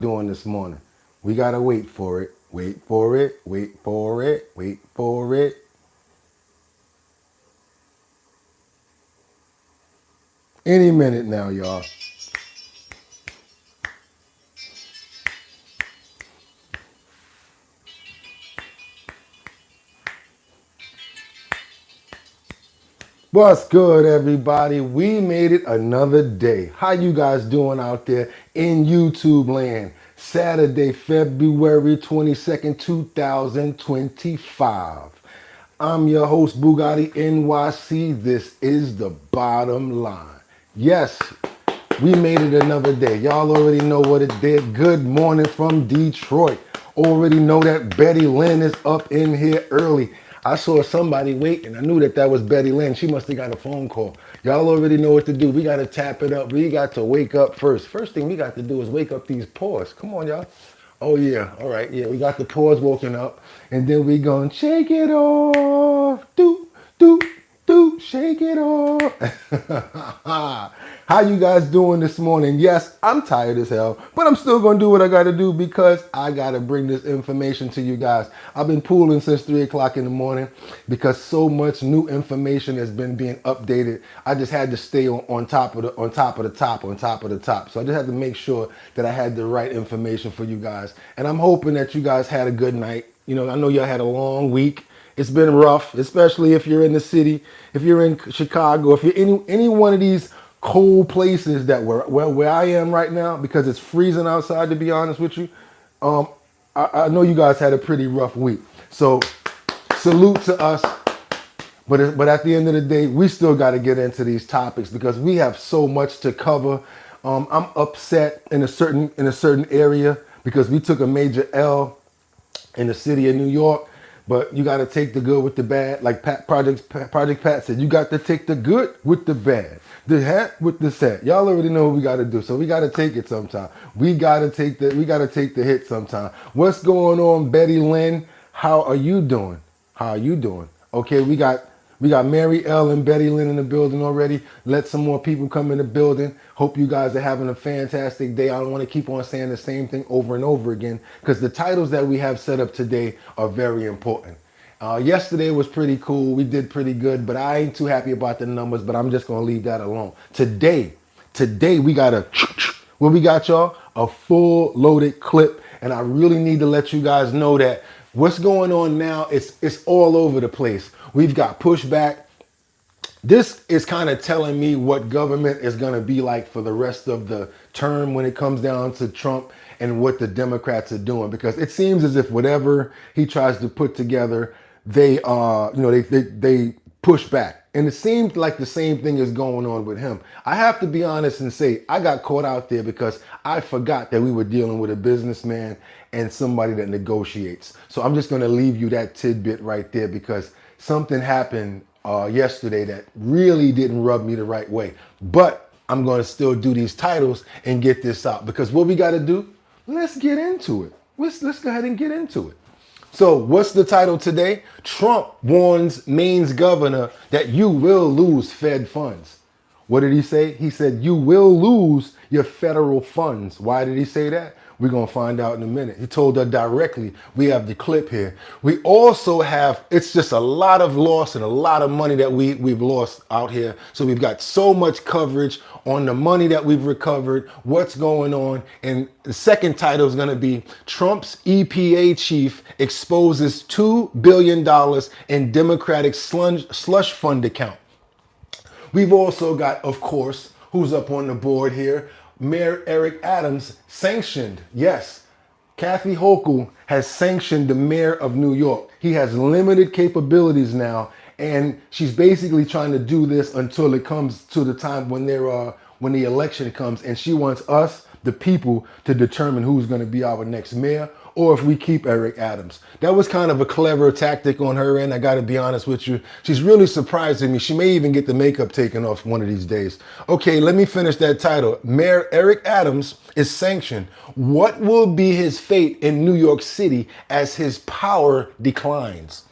doing this morning? We gotta wait for it. Wait for it. Wait for it. Wait for it. Any minute now, y'all. What's good, everybody? We made it another day. How you guys doing out there in YouTube land? Saturday, February 22nd, 2025. I'm your host, BOOGOTTINYC. This is the bottom line. Yes, we made it another day. Y'all already know what it did. Good morning from Detroit. Already know that Betty Lynn is up in here early. I saw somebody waiting. I knew that was Betty Lynn. She must have got a phone call. Y'all already know what to do. We got to tap it up. We got to wake up first. First thing we got to do is wake up these paws. Come on, y'all. Oh, yeah. All right. Yeah, we got the paws woken up. And then we going to shake it off. Do, do, do, shake it off. How you guys doing this morning? Yes, I'm tired as hell, but I'm still gonna do what I gotta do because I gotta bring this information to you guys. I've been pooling since 3 o'clock in the morning because so much new information has been being updated. I just had to stay on top of the top. So I just had to make sure that I had the right information for you guys. And I'm hoping that you guys had a good night. You know, I know y'all had a long week. It's been rough, especially if you're in the city, if you're in Chicago, if you're any one of these cold places that where I am right now, because it's freezing outside, to be honest with you. um I know you guys had a pretty rough week, so salute to us. But at the end of the day, we still got to get into these topics because we have so much to cover. I'm upset in a certain area because we took a major L in the city of New York. But you got to take the good with the bad. Like Project Pat said, you got to take the good with the bad, the hat with the sad. Y'all already know what we got to do. So we got to take it sometime. We got to take the hit sometime. What's going on, Betty Lynn? How are you doing? How are you doing? Okay, we got Mary L and Betty Lynn in the building already. Let some more people come in the building. Hope you guys are having a fantastic day. I don't want to keep on saying the same thing over and over again because the titles that we have set up today are very important. Yesterday was pretty cool. We did pretty good, but I ain't too happy about the numbers, but I'm just going to leave that alone. Today we got what we got, y'all? A full loaded clip. And I really need to let you guys know that what's going on now is it's all over the place. We've got pushback. This is kind of telling me what government is going to be like for the rest of the term when it comes down to Trump and what the Democrats are doing, because it seems as if whatever he tries to put together, they push back. And it seems like the same thing is going on with him. I have to be honest and say I got caught out there because I forgot that we were dealing with a businessman and somebody that negotiates. So I'm just going to leave you that tidbit right there because something happened yesterday that really didn't rub me the right way. But I'm going to still do these titles and get this out because what we got to do, let's get into it. Let's go ahead and get into it. So what's the title today? Trump warns Maine's governor that you will lose Fed funds. What did he say? He said you will lose your federal funds. Why did he say that? We're going to find out in a minute. He told her directly. We have the clip here. We also have, it's just a lot of loss and a lot of money that we've lost out here. So we've got so much coverage on the money that we've recovered, what's going on. And the second title is going to be Trump's EPA chief exposes $2 billion in Democratic slush fund account. We've also got, of course, who's up on the board here? Mayor Eric Adams sanctioned, yes, Kathy Hochul has sanctioned the mayor of New York. He has limited capabilities now, and she's basically trying to do this until it comes to the time when when the election comes, and she wants us, the people, to determine who's going to be our next mayor or if we keep Eric Adams. That was kind of a clever tactic on her end. I got to be honest with you. She's really surprising me. She may even get the makeup taken off one of these days. Okay, let me finish that title. Mayor Eric Adams is sanctioned. What will be his fate in New York City as his power declines?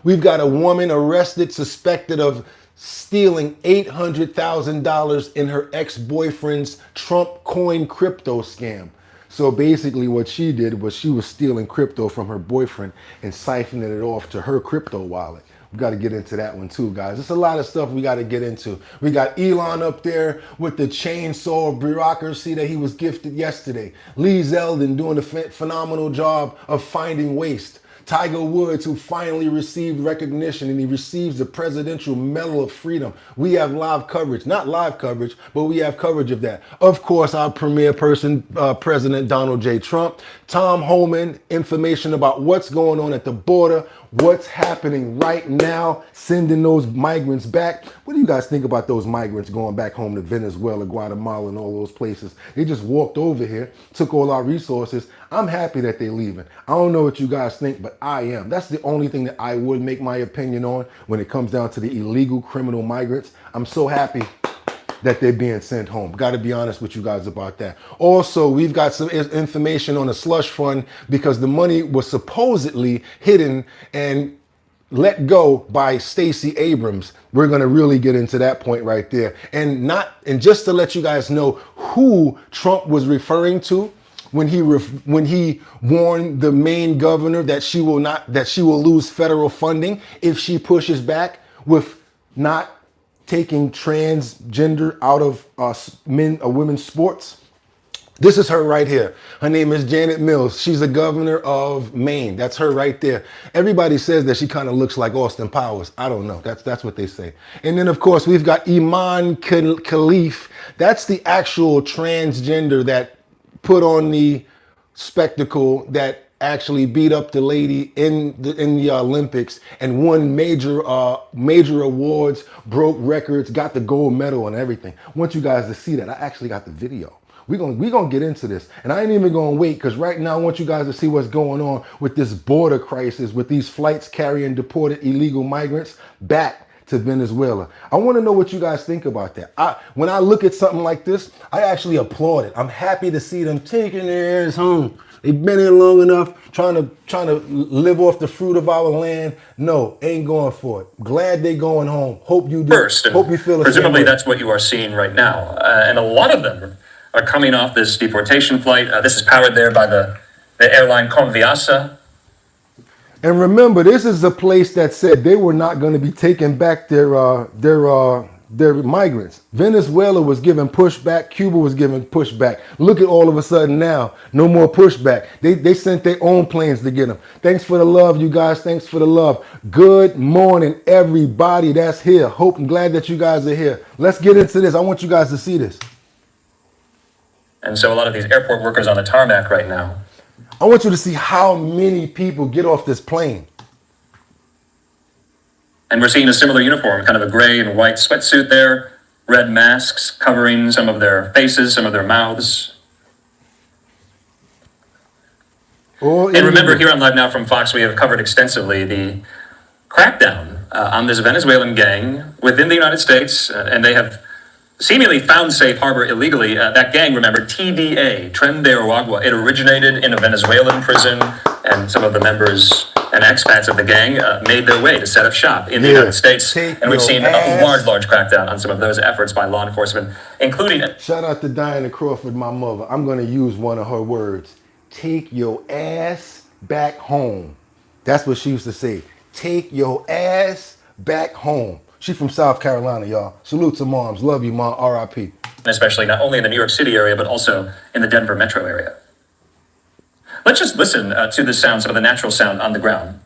We've got a woman arrested suspected of stealing $800,000 in her ex-boyfriend's Trump coin crypto scam. So basically what she did was she was stealing crypto from her boyfriend and siphoning it off to her crypto wallet. We got to get into that one too, guys. There's a lot of stuff we got to get into. We got Elon up there with the chainsaw of bureaucracy that he was gifted yesterday. Lee Zeldin doing a phenomenal job of finding waste. Tiger Woods, who finally received recognition, and he receives the Presidential Medal of Freedom. We have live coverage, not live coverage, but we have coverage of that. Of course, our premier person, President Donald J. Trump. Tom Homan, information about what's going on at the border, what's happening right now, sending those migrants back. What do you guys think about those migrants going back home to Venezuela, Guatemala, and all those places? They just walked over here, took all our resources. I'm happy that they're leaving. I don't know what you guys think, but I am. That's the only thing that I would make my opinion on when it comes down to the illegal criminal migrants. I'm so happy that they're being sent home. Got to be honest with you guys about that. Also, we've got some information on the slush fund because the money was supposedly hidden and let go by Stacy Abrams. We're going to really get into that point right there. And just to let you guys know who Trump was referring to when he warned the Maine governor that she will lose federal funding if she pushes back with not taking transgender out of women's sports. This is her right here. Her name is Janet Mills. She's the governor of Maine. That's her right there. Everybody says that she kind of looks like Austin Powers. I don't know. That's what they say. And then, of course, we've got Iman Khalif. That's the actual transgender that put on the spectacle that actually beat up the lady in the Olympics and won major awards, broke records, got the gold medal and everything. I want you guys to see that. I actually got the video. We're gonna get into this. And I ain't even gonna wait, because right now I want you guys to see what's going on with this border crisis, with these flights carrying deported illegal migrants back to Venezuela. I want to know what you guys think about that. When I look at something like this, I actually applaud it. I'm happy to see them taking their ass home. They've been here long enough, trying to live off the fruit of our land. No, ain't going for it. Glad they going home. Hope you do. First, hope you feel the presumably same way. That's what you are seeing right now, and a lot of them are coming off this deportation flight. This is powered there by the airline Conviasa. And remember, this is a place that said they were not going to be taking back their migrants. Venezuela was giving pushback. Cuba was giving pushback. Look at all of a sudden now, no more pushback. They sent their own planes to get them. Thanks for the love, you guys. Thanks for the love. Good morning, everybody that's here. Hope and glad that you guys are here. Let's get into this. I want you guys to see this. And so a lot of these airport workers on the tarmac right now. I want you to see how many people get off this plane. And we're seeing a similar uniform, kind of a gray and white sweatsuit there, red masks covering some of their faces, some of their mouths. And remember, here on Live Now from Fox, we have covered extensively the crackdown on this Venezuelan gang within the United States, and they have seemingly found safe harbor illegally. That gang, remember, TDA, Tren de Aragua, it originated in a Venezuelan prison, and some of the members and expats of the gang made their way to set up shop in the United States. And we've seen a large crackdown on some of those efforts by law enforcement, including... Shout out to Diana Crawford, my mother. I'm going to use one of her words. Take your ass back home. That's what she used to say. Take your ass back home. She's from South Carolina, y'all. Salute to moms. Love you, mom. R.I.P. Especially not only in the New York City area, but also in the Denver metro area. Let's just listen to the sound, some of the natural sound on the ground.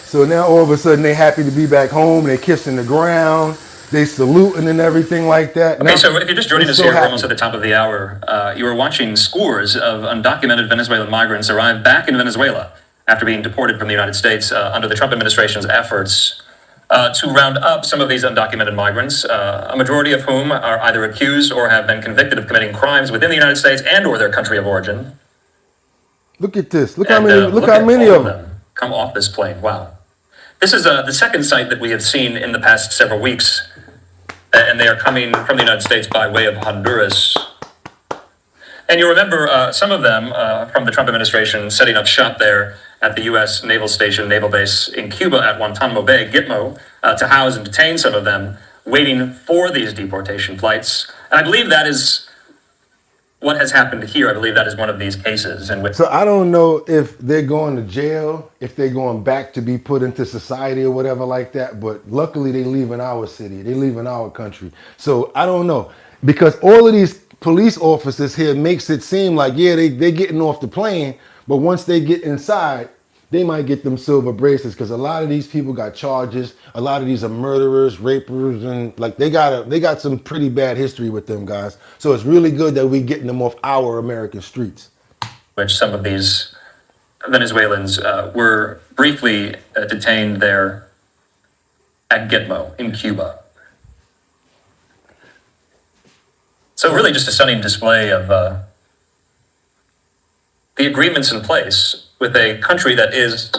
So now all of a sudden they're happy to be back home. They're kissing the ground. They saluting and everything like that. Okay, so if you're just joining us here, we're almost at the top of the hour. You are watching scores of undocumented Venezuelan migrants arrive back in Venezuela after being deported from the United States under the Trump administration's efforts to round up some of these undocumented migrants, a majority of whom are either accused or have been convicted of committing crimes within the United States and or their country of origin. Look at this. Look how many of them come off this plane. Wow. This is the second site that we have seen in the past several weeks. And they are coming from the United States by way of Honduras. And you remember some of them from the Trump administration setting up shop there at the U.S. Naval Station, Naval Base in Cuba at Guantanamo Bay, Gitmo, to house and detain some of them, waiting for these deportation flights. And I believe that is what has happened here. I believe that is one of these cases in which. So I don't know if they're going to jail, if they're going back to be put into society or whatever like that, but luckily they leave in our city, they leave in our country. So I don't know, because all of these police officers here makes it seem like, yeah, they're getting off the plane, but once they get inside, they might get them silver bracelets, because a lot of these people got charges. A lot of these are murderers, rapers, and like they got some pretty bad history with them guys. So it's really good that we getting them off our American streets. Which some of these Venezuelans were briefly detained there at Gitmo in Cuba. So really just a stunning display of the agreements in place with a country that is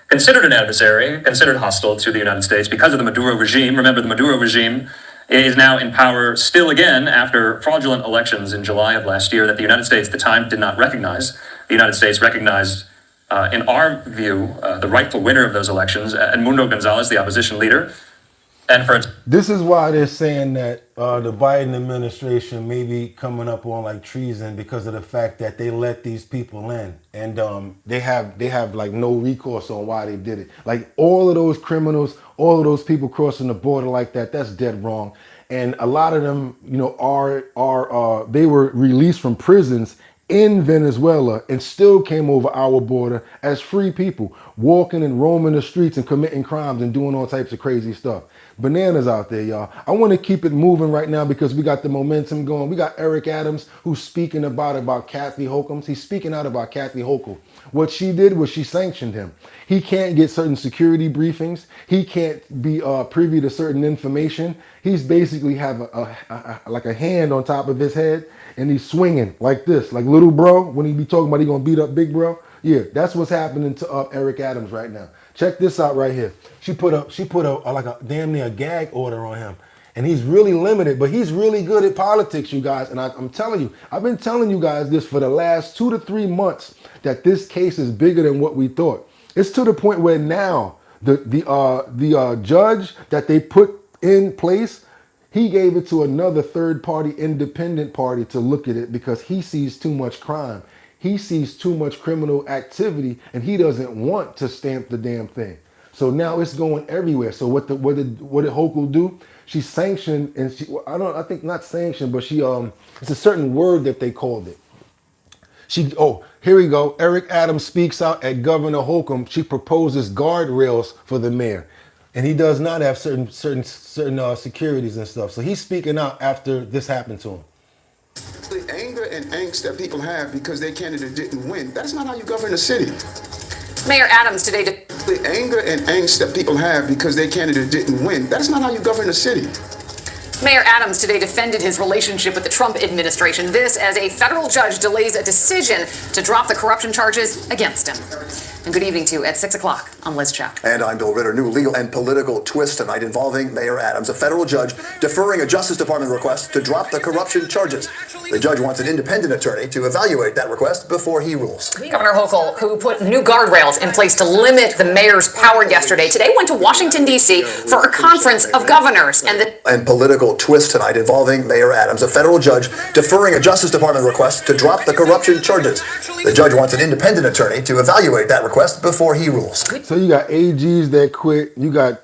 considered an adversary, considered hostile to the United States because of the Maduro regime. Remember, the Maduro regime is now in power still again after fraudulent elections in July of last year that the United States at the time did not recognize. The United States recognized, in our view, the rightful winner of those elections, Edmundo Gonzalez, the opposition leader. And for this is why they're saying that the Biden administration may be coming up on like treason, because of the fact that they let these people in, and they have like no recourse on why they did it. Like all of those criminals, all of those people crossing the border like that, that's dead wrong. And a lot of them, you know, they were released from prisons in Venezuela and still came over our border as free people, walking and roaming the streets and committing crimes and doing all types of crazy stuff. Bananas out there, y'all. I want to keep it moving right now because we got the momentum going. We got Eric Adams who's speaking about Kathy Hochul. He's speaking out about Kathy Hochul. What she did was she sanctioned him. He can't get certain security briefings. He can't be privy to certain information. He's basically have like a hand on top of his head, and he's swinging like this, like little bro. When he be talking about he gonna beat up big bro, yeah, that's what's happening to Eric Adams right now. Check this out right here. She put a like a damn near a gag order on him, and he's really limited, but he's really good at politics, you guys. And I'm telling you, I've been telling you guys this for the last 2 to 3 months that this case is bigger than what we thought. It's to the point where now the judge that they put in place, he gave it to another third party, independent party to look at it because he sees too much crime. He sees too much criminal activity, and he doesn't want to stamp the damn thing. So now it's going everywhere. So what did Hochul do? She sanctioned, and I think not sanctioned, but she it's a certain word that they called it. Here we go. Eric Adams speaks out at Governor Holcomb. She proposes guardrails for the mayor, and he does not have certain securities and stuff. So he's speaking out after this happened to him. The anger and angst that people have because their candidate didn't win, that's not how you govern a city. Mayor Adams today. The anger and angst that people have because their candidate didn't win, that's not how you govern a city. Mayor Adams today defended his relationship with the Trump administration. This as a federal judge delays a decision to drop the corruption charges against him. And good evening to you at 6 o'clock. I'm Liz Chow. And I'm Bill Ritter. New legal and political twist tonight involving Mayor Adams, a federal judge deferring a Justice Department request to drop the corruption charges. The judge wants an independent attorney to evaluate that request before he rules. Governor Hochul, who put new guardrails in place to limit the mayor's power yesterday, today went to Washington, D.C. for a conference of governors. And political twist tonight involving Mayor Adams, a federal judge deferring a Justice Department request to drop the corruption charges. The judge wants an independent attorney to evaluate that request before he rules. So you got AGs that quit. You got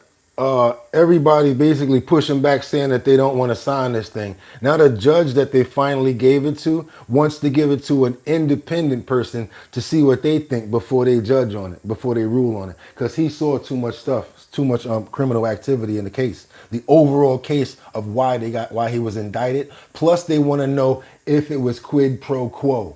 everybody basically pushing back, saying that they don't want to sign this thing. Now the judge that they finally gave it to wants to give it to an independent person to see what they think before they judge on it, before they rule on it, because he saw too much stuff, too much criminal activity in the case. The overall case of why he was indicted. Plus they want to know if it was quid pro quo.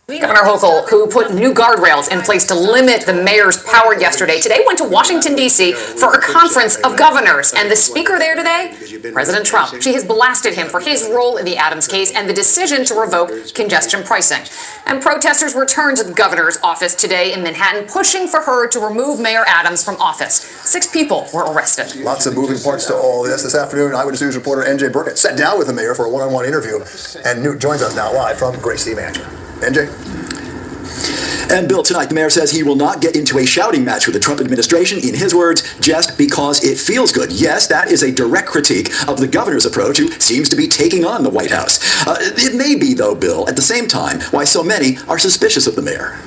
Governor Hochul, who put new guardrails in place to limit the mayor's power yesterday, today went to Washington, D.C. for a conference of governors. And the speaker there today, President Trump. She has blasted him for his role in the Adams case and the decision to revoke congestion pricing. And protesters returned to the governor's office today in Manhattan, pushing for her to remove Mayor Adams from office. 6 people were arrested. Lots of moving parts to all this afternoon. Eyewitness News reporter NJ Burkett sat down with the mayor for a one-on-one interview and joins us now live from Gracie Mansion. NJ? And Bill, tonight the mayor says he will not get into a shouting match with the Trump administration, in his words, just because it feels good. Yes, that is a direct critique of the governor's approach, who seems to be taking on the White House. It may be, though, Bill, at the same time, why so many are suspicious of the mayor.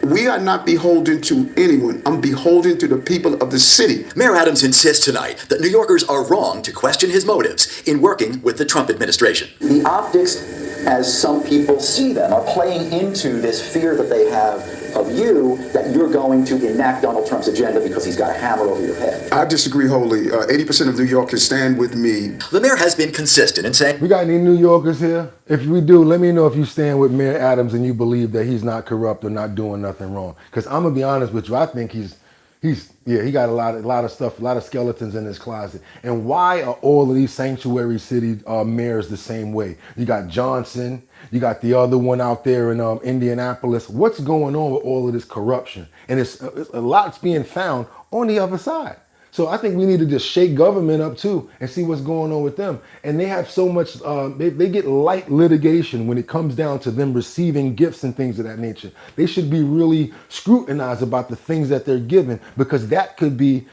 We are not beholden to anyone. I'm beholden to the people of the city. Mayor Adams insists tonight that New Yorkers are wrong to question his motives in working with the Trump administration. The optics, as some people see them, are playing into this fear that they have of you, that you're going to enact Donald Trump's agenda because he's got a hammer over your head. I disagree wholly. 80% of New Yorkers stand with me. The mayor has been consistent in saying, We got any New Yorkers here? If we do, let me know if you stand with Mayor Adams and you believe that he's not corrupt or not doing nothing wrong. Because I'm gonna be honest with you, I think he got a lot of stuff, a lot of skeletons in his closet. And why are all of these sanctuary city mayors the same way? You got Johnson, you got the other one out there in Indianapolis. What's going on with all of this corruption? And it's a lot's being found on the other side. So I think we need to just shake government up too and see what's going on with them. And they have so much, they get light litigation when it comes down to them receiving gifts and things of that nature. They should be really scrutinized about the things that they're given, because that could be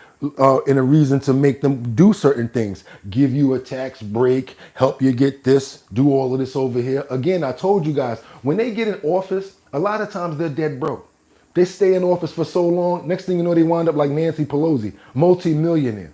in a reason to make them do certain things. Give you a tax break, help you get this, do all of this over here. Again, I told you guys, when they get in office, a lot of times they're dead broke. They stay in office for so long, next thing you know, they wind up like Nancy Pelosi, multi-millionaire.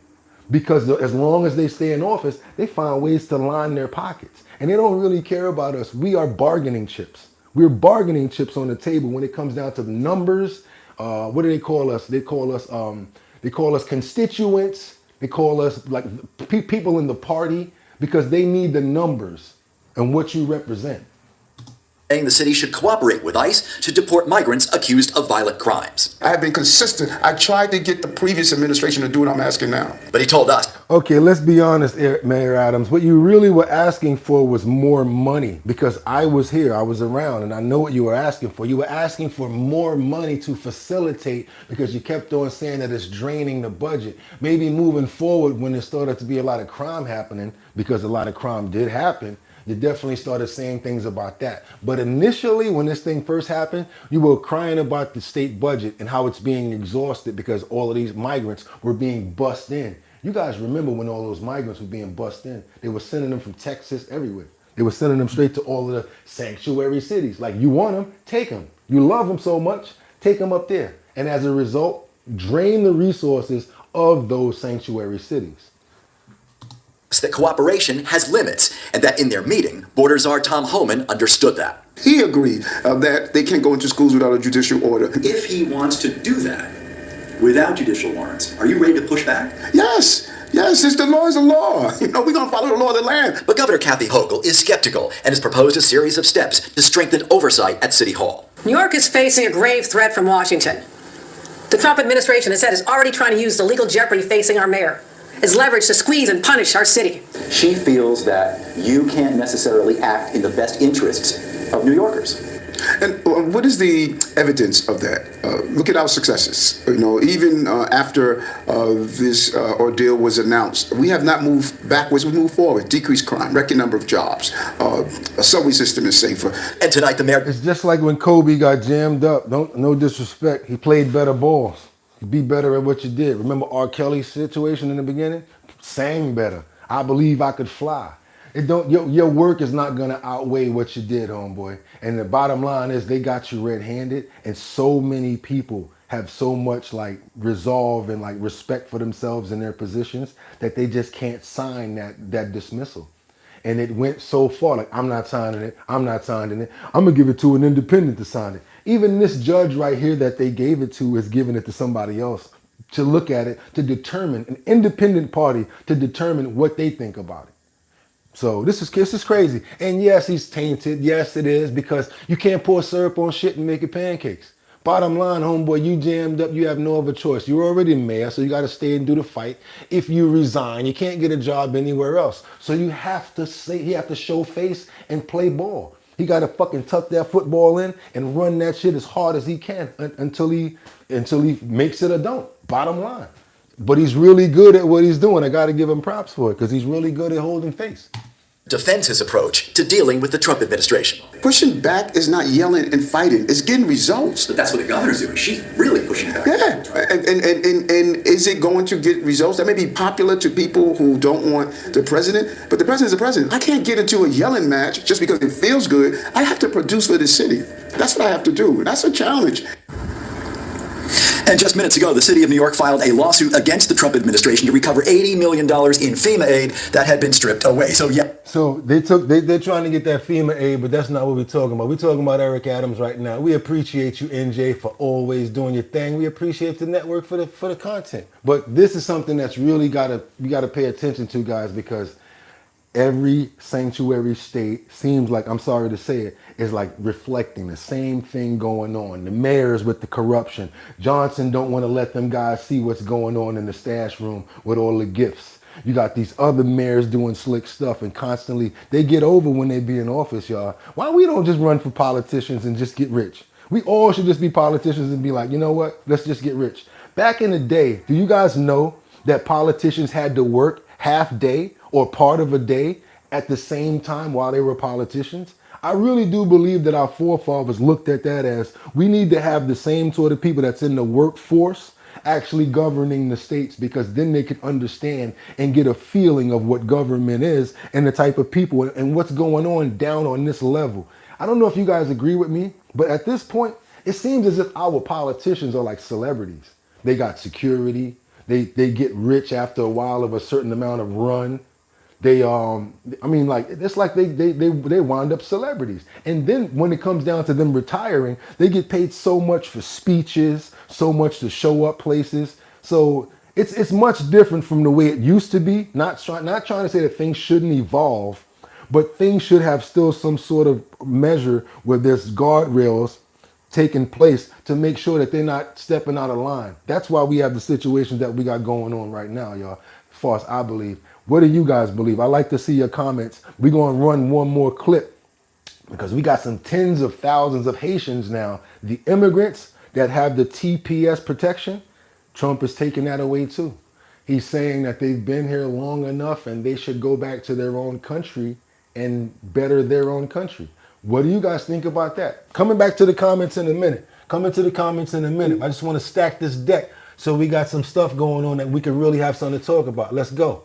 Because as long as they stay in office, they find ways to line their pockets. And they don't really care about us. We are bargaining chips. We're bargaining chips on the table when it comes down to the numbers. What do they call us? They call us constituents. They call us like people in the party, because they need the numbers and what you represent. saying the city should cooperate with ICE to deport migrants accused of violent crimes. I have been consistent. I tried to get the previous administration to do what I'm asking now. But he told us, okay, let's be honest, Mayor Adams. What you really were asking for was more money, because I was here, I was around, and I know what you were asking for. You were asking for more money to facilitate, because you kept on saying that it's draining the budget. Maybe moving forward, when there started to be a lot of crime happening, because a lot of crime did happen, you definitely started saying things about that. But initially, when this thing first happened, you were crying about the state budget and how it's being exhausted because all of these migrants were being bussed in. You guys remember when all those migrants were being bussed in? They were sending them from Texas everywhere. They were sending them straight to all of the sanctuary cities. Like, you want them, take them. You love them so much, take them up there. And as a result, drain the resources of those sanctuary cities. that cooperation has limits, and that in their meeting, Border Czar Tom Homan understood that. He agreed that they can't go into schools without a judicial order. If he wants to do that without judicial warrants, are you ready to push back? Yes, it's the law is the law. You know, we're going to follow the law of the land. But Governor Kathy Hochul is skeptical and has proposed a series of steps to strengthen oversight at City Hall. New York is facing a grave threat from Washington. The Trump administration has said is already trying to use the legal jeopardy facing our mayor as leverage to squeeze and punish our city. She feels that you can't necessarily act in the best interests of New Yorkers. And what is the evidence of that? Look at our successes. You know, even after this ordeal was announced, we have not moved backwards. We moved forward. Decreased crime, record number of jobs. A subway system is safer. And tonight, the mayor. It's just like when Kobe got jammed up. No disrespect. He played better balls. You be better at what you did. Remember R. Kelly's situation in the beginning? Sang better. I believe I could fly. Your work is not gonna outweigh what you did, homeboy. And the bottom line is they got you red-handed, and so many people have so much like resolve and like respect for themselves and their positions that they just can't sign that dismissal. And it went so far, like, I'm not signing it, I'm not signing it, I'm gonna give it to an independent to sign it. Even this judge right here that they gave it to is giving it to somebody else to look at it, to determine, an independent party to determine what they think about it. So this is crazy. And yes, he's tainted. Yes, it is, because you can't pour syrup on shit and make it pancakes. Bottom line, homeboy, you jammed up. You have no other choice. You're already mayor, so you got to stay and do the fight. If you resign, you can't get a job anywhere else. So you have to show face and play ball. He got to fucking tuck that football in and run that shit as hard as he can until he makes it or don't. Bottom line. But he's really good at what he's doing. I got to give him props for it, because he's really good at holding face. defends his approach to dealing with the Trump administration. Pushing back is not yelling and fighting. It's getting results. But that's what the governor's doing. She's really pushing back. Yeah, and is it going to get results? That may be popular to people who don't want the president, but the president's the president. I can't get into a yelling match just because it feels good. I have to produce for the city. That's what I have to do. That's a challenge. And just minutes ago, the city of New York filed a lawsuit against the Trump administration to recover $80 million in FEMA aid that had been stripped away. So, yeah. So they're trying to get that FEMA aid, but that's not what we're talking about. We're talking about Eric Adams right now. We appreciate you, NJ, for always doing your thing. We appreciate the network for the content. But this is something that's really we gotta pay attention to, guys, because every sanctuary state seems like, I'm sorry to say it, is like reflecting the same thing going on. The mayors with the corruption. Johnson don't want to let them guys see what's going on in the stash room with all the gifts. You got these other mayors doing slick stuff and constantly, they get over when they be in office, y'all. Why we don't just run for politicians and just get rich? We all should just be politicians and be like, you know what? Let's just get rich. Back in the day, do you guys know that politicians had to work half day or part of a day at the same time while they were politicians? I really do believe that our forefathers looked at that as we need to have the same sort of people that's in the workforce actually governing the states, because then they can understand and get a feeling of what government is and the type of people and what's going on down on this level. I don't know if you guys agree with me, but at this point, it seems as if our politicians are like celebrities. They got security. They get rich after a while of a certain amount of run. They it's like they wind up celebrities. And then when it comes down to them retiring, they get paid so much for speeches, so much to show up places. So it's much different from the way it used to be. Not trying to say that things shouldn't evolve, but things should have still some sort of measure where there's guardrails taking place to make sure that they're not stepping out of line. That's why we have the situation that we got going on right now, y'all, as far as I believe. What do you guys believe? I'd like to see your comments. We're going to run one more clip because we got some tens of thousands of Haitians now. The immigrants that have the TPS protection, Trump is taking that away too. He's saying that they've been here long enough and they should go back to their own country and better their own country. What do you guys think about that? Coming back to the comments in a minute. I just want to stack this deck so we got some stuff going on that we can really have something to talk about. Let's go.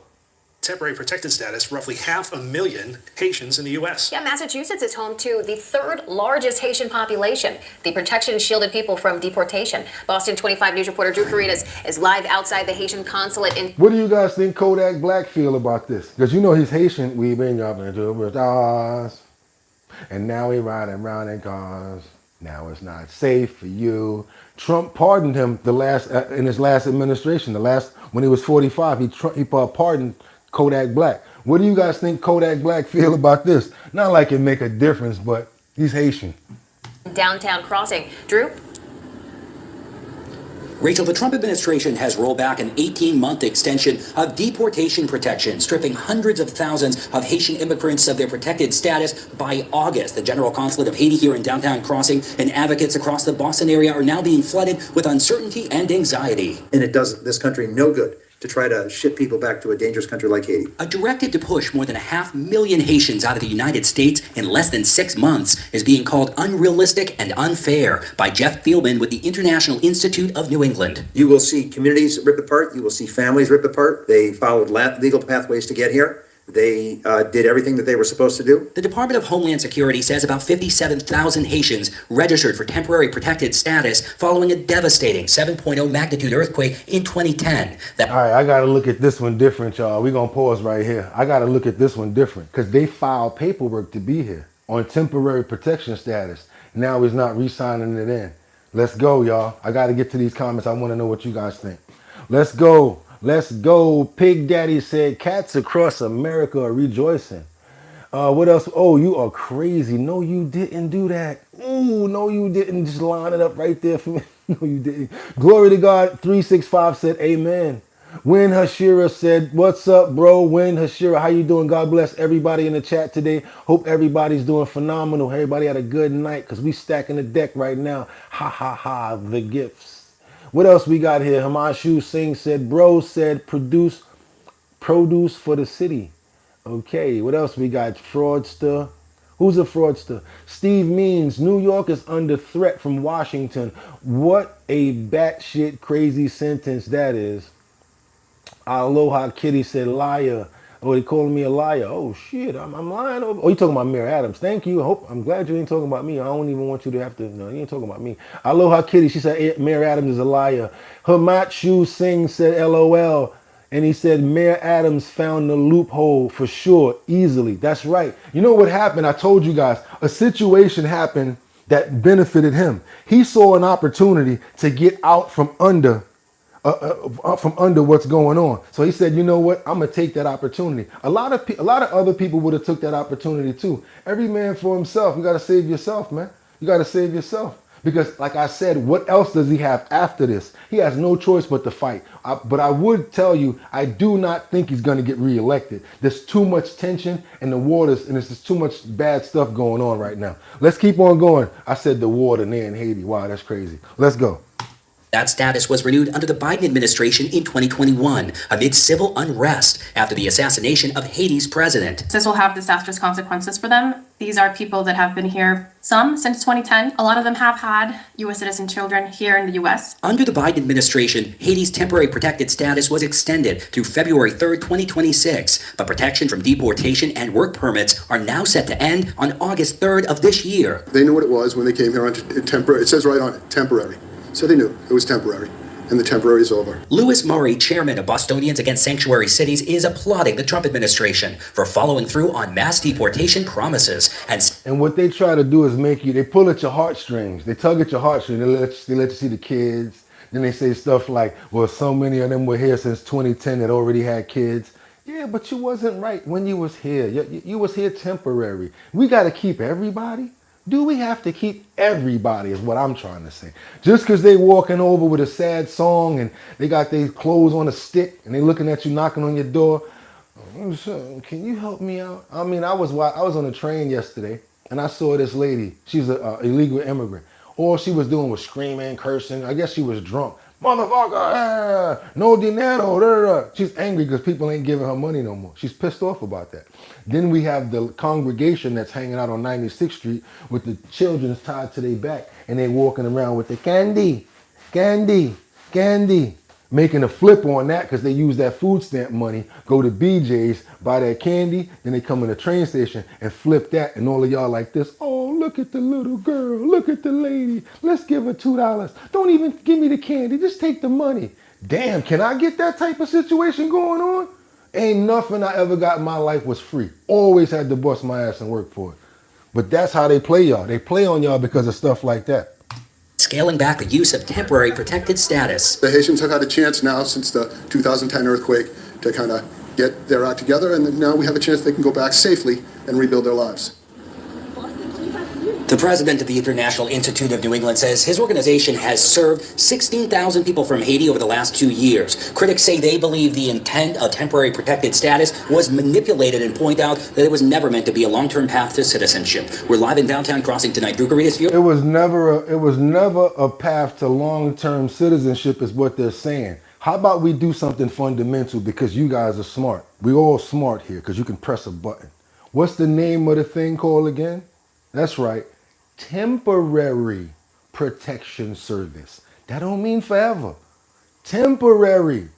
Temporary protected status, roughly 500,000 Haitians in the U.S. Yeah, Massachusetts is home to the third largest Haitian population. The protection shielded people from deportation. Boston 25 News reporter Drew Caritas is live outside the Haitian consulate in... What do you guys think Kodak Black feel about this? Because you know he's Haitian. We've been jumping to stars, and now we riding around in cars. Now it's not safe for you. Trump pardoned him in his last administration. When he was 45, he pardoned Kodak Black. What do you guys think Kodak Black feel about this? Not like it make a difference, but he's Haitian. Downtown crossing. Drew? Rachel, the Trump administration has rolled back an 18-month extension of deportation protection, stripping hundreds of thousands of Haitian immigrants of their protected status by August. The General Consulate of Haiti here in downtown Crossing and advocates across the Boston area are now being flooded with uncertainty and anxiety. And it does this country no good to try to ship people back to a dangerous country like Haiti. A directive to push more than 500,000 Haitians out of the United States in less than 6 months is being called unrealistic and unfair by Jeff Fieldman with the International Institute of New England. You will see communities ripped apart. You will see families ripped apart. They followed legal pathways to get here. They did everything that they were supposed to do. The Department of Homeland Security says about 57,000 Haitians registered for temporary protected status following a devastating 7.0 magnitude earthquake in 2010. All right, I got to look at this one different, y'all. We're going to pause right here. I got to look at this one different because they filed paperwork to be here on temporary protection status. Now he's not re-signing it in. Let's go, y'all. I got to get to these comments. I want to know what you guys think. Let's go. Let's go. Pig Daddy said, cats across America are rejoicing. What else? Oh, you are crazy. No, you didn't do that. Ooh, no, you didn't. Just line it up right there for me. No, you didn't. Glory to God. 365 said, amen. Win Hashira said, what's up, bro? Win Hashira, how you doing? God bless everybody in the chat today. Hope everybody's doing phenomenal. Everybody had a good night because we stacking the deck right now. Ha, ha, ha, the gifts. What else we got here? Hamashu Singh said, bro said produce for the city. Okay, what else we got? Fraudster. Who's a fraudster? Steve Means, New York is under threat from Washington. What a batshit crazy sentence that is. Aloha Kitty said liar. Oh, they calling me a liar. Oh shit, I'm lying over. Oh, you talking about Mayor Adams. Thank you. I'm glad you ain't talking about me. I don't even want you to have to. No, you ain't talking about me. Aloha Kitty, she said Mayor Adams is a liar. Hamat Singh said LOL. And he said Mayor Adams found the loophole for sure, easily. That's right. You know what happened? I told you guys, a situation happened that benefited him. He saw an opportunity to get out from under what's going on. So he said, you know what? I'm gonna take that opportunity. A lot of other people would have took that opportunity too. Every man for himself. You got to save yourself, man. You got to save yourself. Because like I said, what else does he have after this? He has no choice but to fight. But I would tell you, I do not think he's going to get reelected. There's too much tension in the waters, and there's just too much bad stuff going on right now. Let's keep on going. I said the water there in Haiti. Wow, that's crazy. Let's go. That status was renewed under the Biden administration in 2021 amid civil unrest after the assassination of Haiti's president. This will have disastrous consequences for them. These are people that have been here, some since 2010. A lot of them have had U.S. citizen children here in the U.S. Under the Biden administration, Haiti's temporary protected status was extended through February 3rd, 2026, but protection from deportation and work permits are now set to end on August 3rd of this year. They knew what it was when they came here on temporary. It says right on it, temporary. So they knew it was temporary, and the temporary is over. Louis Murray, chairman of Bostonians Against Sanctuary Cities, is applauding the Trump administration for following through on mass deportation promises. And what they try to do is they pull at your heartstrings. They tug at your heartstrings. They let you see the kids. Then they say stuff like, well, so many of them were here since 2010 that already had kids. Yeah, but you wasn't right when you was here. You was here temporary. We got to keep everybody. Do we have to keep everybody is what I'm trying to say. Just because they walking over with a sad song and they got their clothes on a stick and they looking at you knocking on your door. Can you help me out? I mean, I was on a train yesterday and I saw this lady. She's an illegal immigrant. All she was doing was screaming, cursing. I guess she was drunk. Motherfucker, no dinero. She's angry because people ain't giving her money no more. She's pissed off about that. Then we have the congregation that's hanging out on 96th Street with the children tied to their back and they walking around with the candy, making a flip on that because they use that food stamp money, go to BJ's, buy that candy, then they come in the train station and flip that, and all of y'all like this, oh, look at the little girl, look at the lady, let's give her $2. Don't even give me the candy, just take the money. Damn, can I get that type of situation going on? Ain't nothing I ever got in my life was free. Always had to bust my ass and work for it. But that's how they play y'all. They play on y'all because of stuff like that. Scaling back the use of temporary protected status. The Haitians have had a chance now since the 2010 earthquake to kind of get their act together, and now we have a chance they can go back safely and rebuild their lives. The president of the International Institute of New England says his organization has served 16,000 people from Haiti over the last 2 years. Critics say they believe the intent of temporary protected status was manipulated and point out that it was never meant to be a long-term path to citizenship. We're live in downtown Crossing tonight. Drew Garitas, It was never a path to long-term citizenship is what they're saying. How about we do something fundamental because you guys are smart. We're all smart here because you can press a button. What's the name of the thing called again? That's right. Temporary protection service. That don't mean forever. Temporary.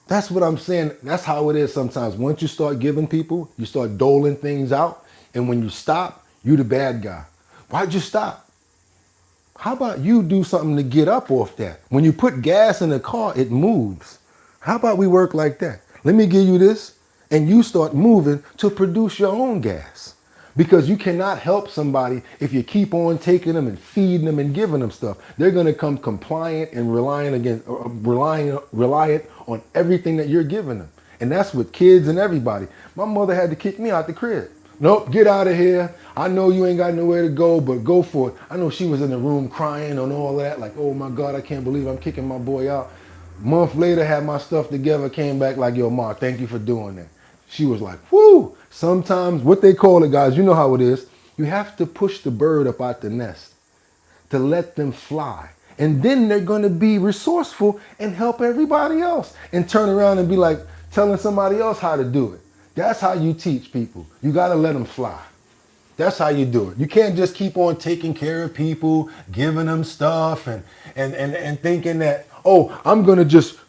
That's what I'm saying. That's how it is sometimes. Once you start giving people, you start doling things out. And when you stop, you the bad guy. Why'd you stop? How about you do something to get up off that? When you put gas in the car, it moves. How about we work like that? Let me give you this, and you start moving to produce your own gas. Because you cannot help somebody if you keep on taking them and feeding them and giving them stuff. They're going to come compliant and reliant on everything that you're giving them. And that's with kids and everybody. My mother had to kick me out the crib. Nope, get out of here. I know you ain't got nowhere to go, but go for it. I know she was in the room crying and all that, like, oh my God, I can't believe I'm kicking my boy out. A month later, had my stuff together, came back like, yo, Ma, thank you for doing that. She was like, whoo. Sometimes, what they call it, guys, you know how it is. You have to push the bird up out the nest to let them fly. And then they're going to be resourceful and help everybody else and turn around and be like telling somebody else how to do it. That's how you teach people. You got to let them fly. That's how you do it. You can't just keep on taking care of people, giving them stuff and thinking that, oh, I'm going to just,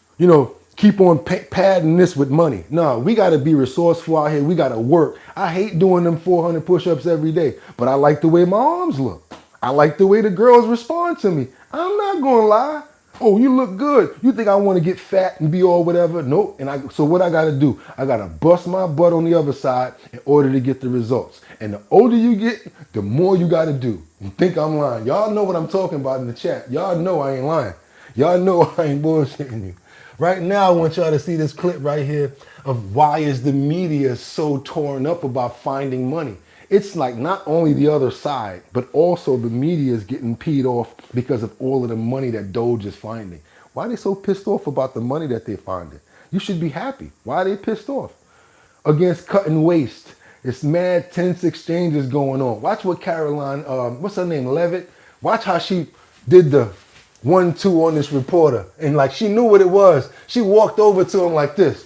keep on padding this with money. No, we got to be resourceful out here. We got to work. I hate doing them 400 push-ups every day, but I like the way my arms look. I like the way the girls respond to me. I'm not going to lie. Oh, you look good. You think I want to get fat and be all whatever? Nope. So what I got to do, I got to bust my butt on the other side in order to get the results. And the older you get, the more you got to do. You think I'm lying. Y'all know what I'm talking about in the chat. Y'all know I ain't lying. Y'all know I ain't bullshitting you. Right now, I want y'all to see this clip right here of why is the media so torn up about finding money. It's like not only the other side, but also the media is getting peed off because of all of the money that Doge is finding. Why are they so pissed off about the money that they're finding? You should be happy. Why are they pissed off? Against cutting waste. It's mad tense exchanges going on. Watch what Caroline, what's her name, Levitt? Watch how she did the 1-2 on this reporter. And like she knew what it was. She walked over to him like this.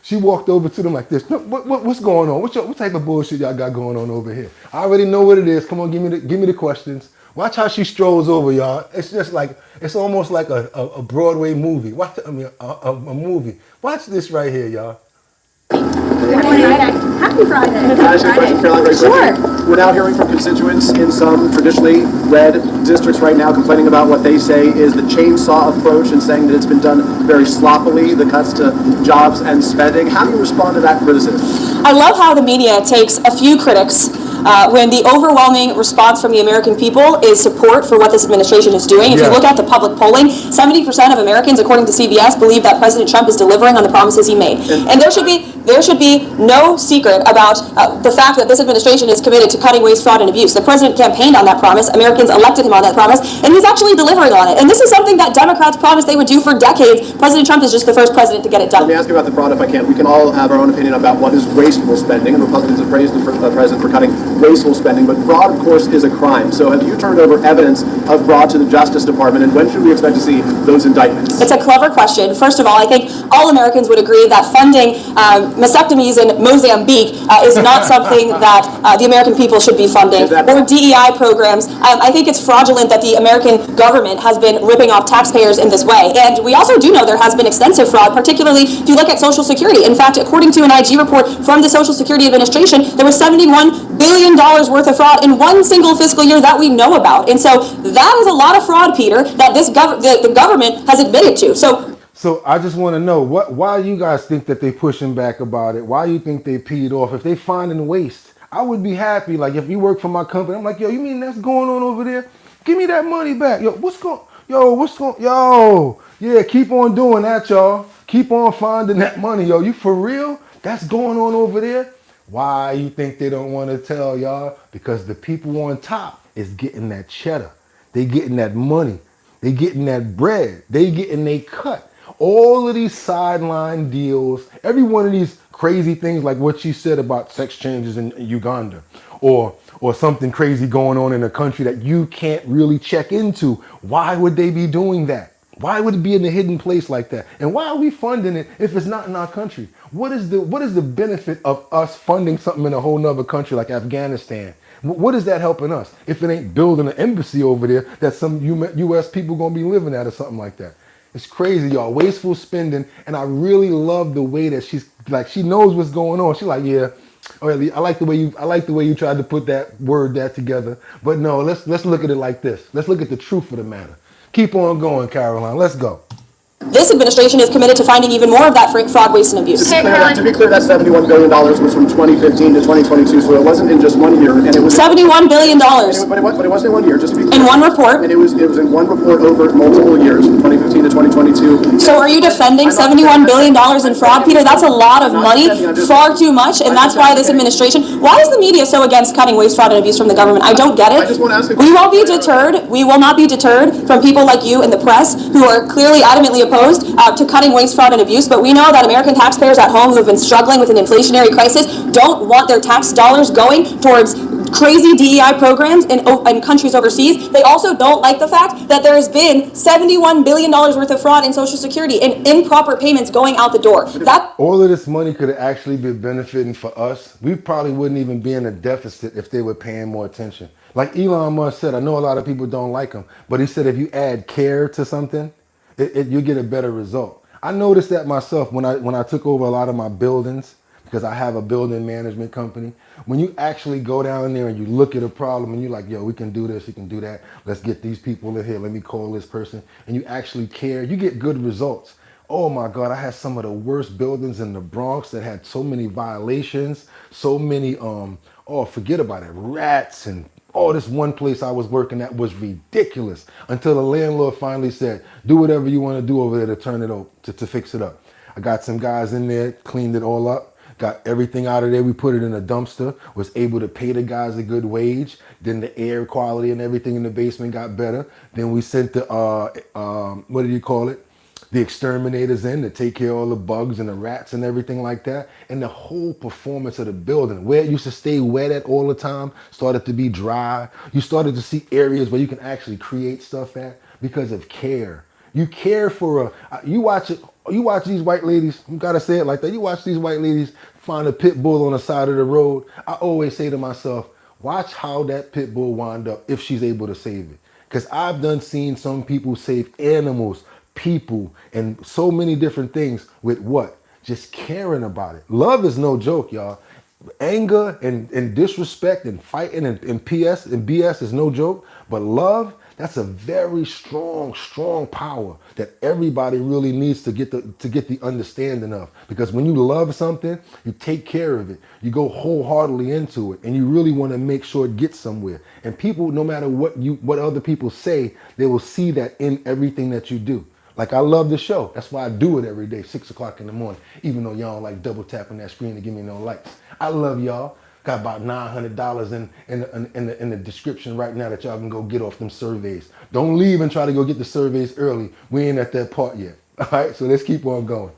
She walked over to them like this. No, what's going on? What type of bullshit y'all got going on over here? I already know what it is. Come on, give me the questions. Watch how she strolls over, y'all. It's just like, it's almost like a Broadway movie. A movie. Watch this right here, y'all. Happy Friday. Can I ask you a question, Caroline, very quickly? We're now hearing from constituents in some traditionally red districts right now complaining about what they say is the chainsaw approach and saying that it's been done very sloppily, the cuts to jobs and spending. How do you respond to that criticism? I love how the media takes a few critics when the overwhelming response from the American people is support for what this administration is doing. If you look at the public polling, 70% of Americans, according to CBS, believe that President Trump is delivering on the promises he made. And there should be no secret about the fact that this administration is committed to cutting waste, fraud, and abuse. The president campaigned on that promise. Americans elected him on that promise, and he's actually delivering on it. And this is something that Democrats promised they would do for decades. President Trump is just the first president to get it done. Let me ask you about the fraud, if I can. We can all have our own opinion about what is wasteful spending, and Republicans have praised the president for cutting wasteful spending, but fraud, of course, is a crime. So have you turned over evidence of fraud to the Justice Department, and when should we expect to see those indictments? It's a clever question. First of all, I think all Americans would agree that funding mastectomies in Mozambique is not something that the American people should be funding, or DEI programs. I think it's fraudulent that the American government has been ripping off taxpayers in this way. And we also do know there has been extensive fraud, particularly if you look at Social Security. In fact, according to an IG report from the Social Security Administration, there was $71 billion worth of fraud in one single fiscal year that we know about. And so that is a lot of fraud, Peter, that the government has admitted to. So I just want to know, why you guys think that they pushing back about it? Why you think they peed off? If they finding waste, I would be happy. Like if you work for my company, I'm like, yo, you mean that's going on over there? Give me that money back. Yeah, keep on doing that, y'all. Keep on finding that money, yo. You for real? That's going on over there? Why you think they don't want to tell y'all? Because the people on top is getting that cheddar. They getting that money. They getting that bread. They getting they cut. All of these sideline deals, every one of these crazy things like what she said about sex changes in Uganda, or something crazy going on in a country that you can't really check into. Why would they be doing that? Why would it be in a hidden place like that? And why are we funding it if it's not in our country? What is the benefit of us funding something in a whole nother country like Afghanistan? What is that helping us if it ain't building an embassy over there that some U.S. people gonna be living at or something like that? It's crazy, y'all. Wasteful spending, and I really love the way that she knows what's going on. She's like, yeah, I like the way you tried to put that together. But no, let's look at it like this. Let's look at the truth of the matter. Keep on going, Caroline. Let's go. This administration is committed to finding even more of that fraud, waste, and abuse. To be clear, that $71 billion was from 2015 to 2022, so it wasn't in just 1 year. And it was $71 billion. But it wasn't in 1 year, just to be clear. In one report. And it was in one report over multiple years, from 2015 to 2022. So are you defending $71 billion in fraud, Peter? That's a lot of money, far too much, and that's why this administration, why is the media so against cutting waste, fraud, and abuse from the government? I don't get it. We won't be deterred. We will not be deterred from people like you in the press who are clearly adamantly opposed to cutting waste, fraud, and abuse, but we know that American taxpayers at home who have been struggling with an inflationary crisis don't want their tax dollars going towards crazy DEI programs in countries overseas. They also don't like the fact that there has been $71 billion worth of fraud in Social Security and improper payments going out the door. All of this money could have actually been benefiting for us. We probably wouldn't even be in a deficit if they were paying more attention. Like Elon Musk said, I know a lot of people don't like him, but he said if you add care to something, you get a better result. I noticed that myself when I took over a lot of my buildings, because I have a building management company. When you actually go down there and you look at a problem and you're like, yo, we can do this, you can do that. Let's get these people in here. Let me call this person. And you actually care. You get good results. Oh my God, I had some of the worst buildings in the Bronx that had so many violations, so many, forget about it, rats and this one place I was working at was ridiculous until the landlord finally said, do whatever you want to do over there to turn it over, to fix it up. I got some guys in there, cleaned it all up. Got everything out of there. We put it in a dumpster, was able to pay the guys a good wage. Then the air quality and everything in the basement got better. Then we sent the, what do you call it? The exterminators in to take care of all the bugs and the rats and everything like that. And the whole performance of the building, where it used to stay wet at all the time, started to be dry. You started to see areas where you can actually create stuff at because of care. You care for you watch these white ladies, you gotta say it like that. You watch these white ladies find a pit bull on the side of the road. I always say to myself, watch how that pit bull wind up if she's able to save it. Because I've seen some people save animals, people, and so many different things with what? Just caring about it. Love is no joke, y'all. Anger and disrespect and fighting and BS is no joke. But love, that's a very strong power that everybody really needs to get the understanding of. Because when you love something, you take care of it. You go wholeheartedly into it, and you really want to make sure it gets somewhere. And people, no matter what other people say, they will see that in everything that you do. Like, I love the show. That's why I do it every day, 6 o'clock in the morning, even though y'all don't like double tapping that screen to give me no likes. I love y'all. Got about $900 in the description right now that y'all can go get off them surveys. Don't leave and try to go get the surveys early. We ain't at that part yet. All right, so let's keep on going.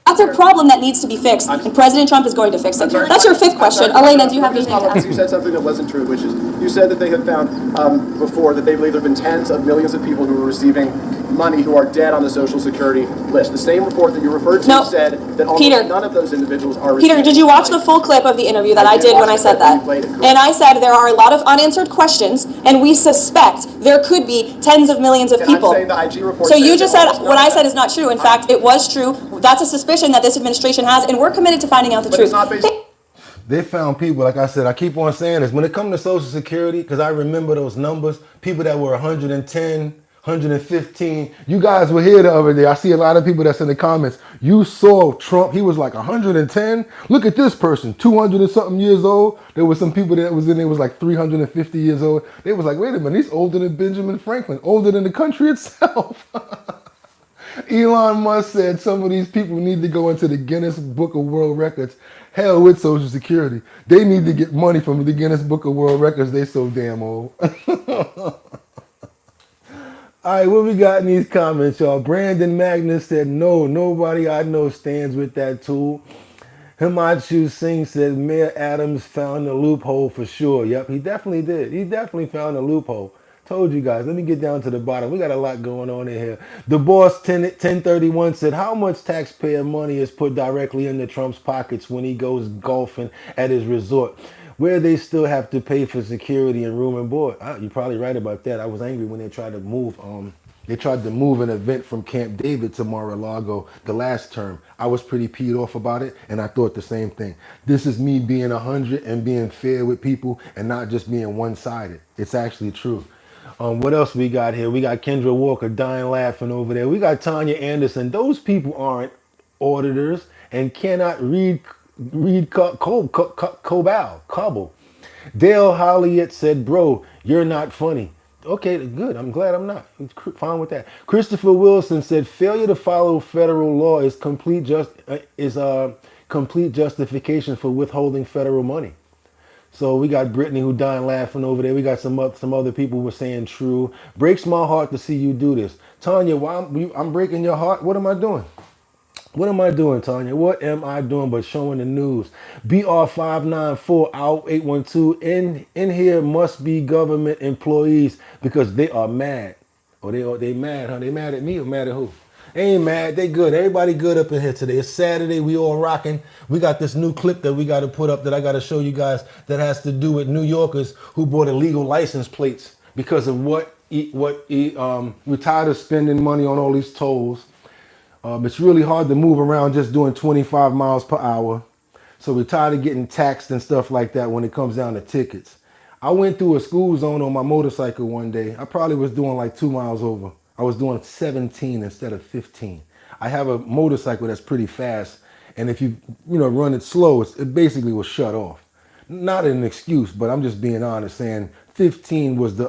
That's a problem that needs to be fixed, and President Trump is going to fix it. That's your fifth question. Elena, do you have anything to add? You said something that wasn't true, which is you said that they have found before that they believe there have been tens of millions of people who are receiving money who are dead on the Social Security list. The same report that you referred to said that almost none of those individuals are receiving. Peter, did you watch the full clip of the interview that I did when I said that? And I said there are a lot of unanswered questions, and we suspect there could be tens of millions of people. I'm saying the IG report so you just said what I said is not true. In fact, it was true. That's a suspicion that this administration has, and we're committed to finding out the truth. They found people, like I said, I keep on saying this, when it comes to Social Security, because I remember those numbers, people that were 110, 115, you guys were here the other day. I see a lot of people that's in the comments. You saw Trump, he was like 110. Look at this person, 200 and something years old. There was some people that was in there was like 350 years old. They was like, wait a minute, he's older than Benjamin Franklin, older than the country itself. Elon Musk said some of these people need to go into the Guinness Book of World Records. Hell with Social Security. They need to get money from the Guinness Book of World Records. They so damn old. All right, what we got in these comments, y'all? Brandon Magnus said, no, nobody I know stands with that tool. Himanshu Singh said, Mayor Adams found a loophole for sure. Yep, he definitely did. He definitely found a loophole. Told you guys. Let me get down to the bottom. We got a lot going on in here. The boss 1031 said, how much taxpayer money is put directly into Trump's pockets when he goes golfing at his resort, where they still have to pay for security and room and board? You're probably right about that. I was angry when they tried to move an event from Camp David to Mar-a-Lago the last term. I was pretty peed off about it, and I thought the same thing. This is me being 100 and being fair with people and not just being one-sided. It's actually true. What else we got here? We got Kendra Walker dying laughing over there. We got Tanya Anderson. Those people aren't auditors and cannot read Cobble. Dale Holliott said, bro, you're not funny. Okay, good. I'm glad I'm not. Fine with that. Christopher Wilson said, failure to follow federal law is complete justification for withholding federal money. So we got Brittany who dying laughing over there. We got some other people who were saying true. Breaks my heart to see you do this. Tanya, why I'm breaking your heart? What am I doing? What am I doing, Tanya? What am I doing but showing the news? BR594 out 812 in here must be government employees because they are mad. Or they mad, huh? They mad at me or mad at who? They ain't mad. They good. Everybody good up in here today. It's Saturday. We all rocking. We got this new clip that we got to put up that I got to show you guys that has to do with New Yorkers who bought illegal license plates because of we're tired of spending money on all these tolls. It's really hard to move around just doing 25 miles per hour. So we're tired of getting taxed and stuff like that when it comes down to tickets. I went through a school zone on my motorcycle one day. I probably was doing like 2 miles over. I was doing 17 instead of 15. I have a motorcycle that's pretty fast. And if you run it slow, it basically will shut off. Not an excuse, but I'm just being honest saying 15 was the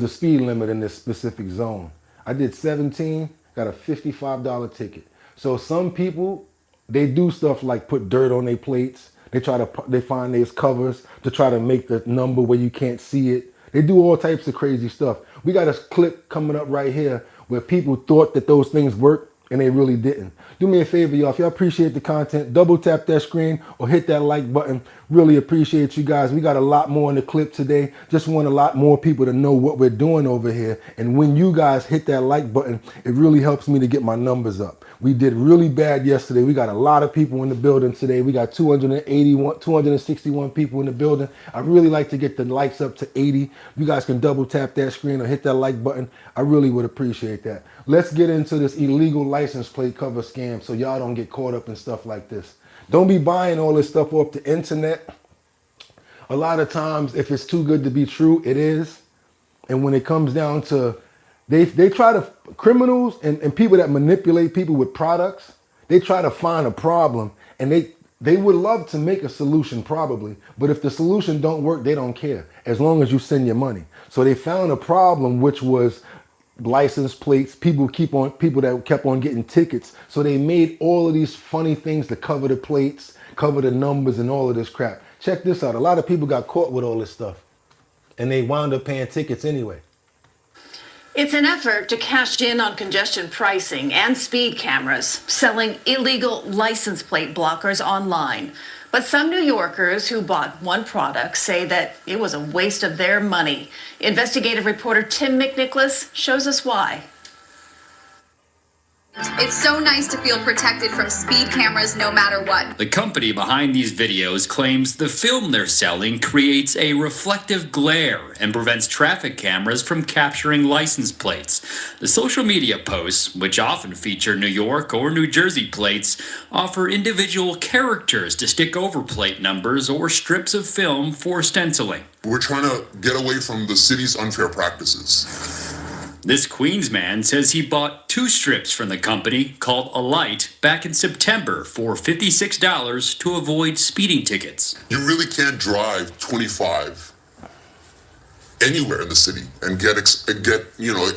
speed limit in this specific zone. I did 17, got a $55 ticket. So some people, they do stuff like put dirt on their plates. They find these covers to try to make the number where you can't see it. They do all types of crazy stuff. We got a clip coming up right here where people thought that those things worked and they really didn't. Do me a favor, y'all. If y'all appreciate the content, double tap that screen or hit that like button. Really appreciate you guys. We got a lot more in the clip today. Just want a lot more people to know what we're doing over here. And when you guys hit that like button, it really helps me to get my numbers up. We did really bad yesterday. We got a lot of people in the building today. We got 261 people in the building. I really like to get the likes up to 80. You guys can double tap that screen or hit that like button. I really would appreciate that. Let's get into this illegal license plate cover scam so y'all don't get caught up in stuff like this. Don't be buying all this stuff off the internet. A lot of times, if it's too good to be true, it is. And when it comes down to, they try to, criminals and people that manipulate people with products, they try to find a problem and they would love to make a solution probably, but if the solution don't work, they don't care as long as you send your money. So they found a problem, which was license plates. People that kept on getting tickets. So they made all of these funny things to cover the plates, cover the numbers and all of this crap. Check this out. A lot of people got caught with all this stuff and they wound up paying tickets anyway. It's an effort to cash in on congestion pricing and speed cameras, selling illegal license plate blockers online. But some New Yorkers who bought one product say that it was a waste of their money. Investigative reporter Tim McNicholas shows us why. It's so nice to feel protected from speed cameras no matter what. The company behind these videos claims the film they're selling creates a reflective glare and prevents traffic cameras from capturing license plates. The social media posts, which often feature New York or New Jersey plates, offer individual characters to stick over plate numbers or strips of film for stenciling. We're trying to get away from the city's unfair practices. This Queens man says he bought 2 strips from the company called Alight back in September for $56 to avoid speeding tickets. You really can't drive 25 anywhere in the city and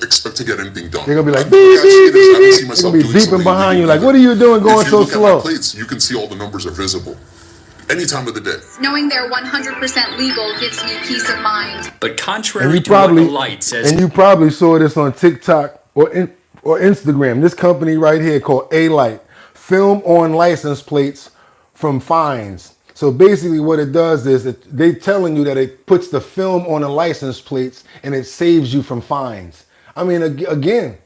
expect to get anything done. They're gonna be like, beep, beep, beep, beep. They're gonna be beeping behind you like, what are you doing going so slow? If you look at my plates, you can see all the numbers are visible. Any time of the day. Knowing they're 100% legal gives me peace of mind. But contrary to what Alight says... And you probably saw this on TikTok or Instagram. This company right here called Alight, film on license plates from fines. So basically what it does is they're telling you that it puts the film on the license plates and it saves you from fines. I mean, again,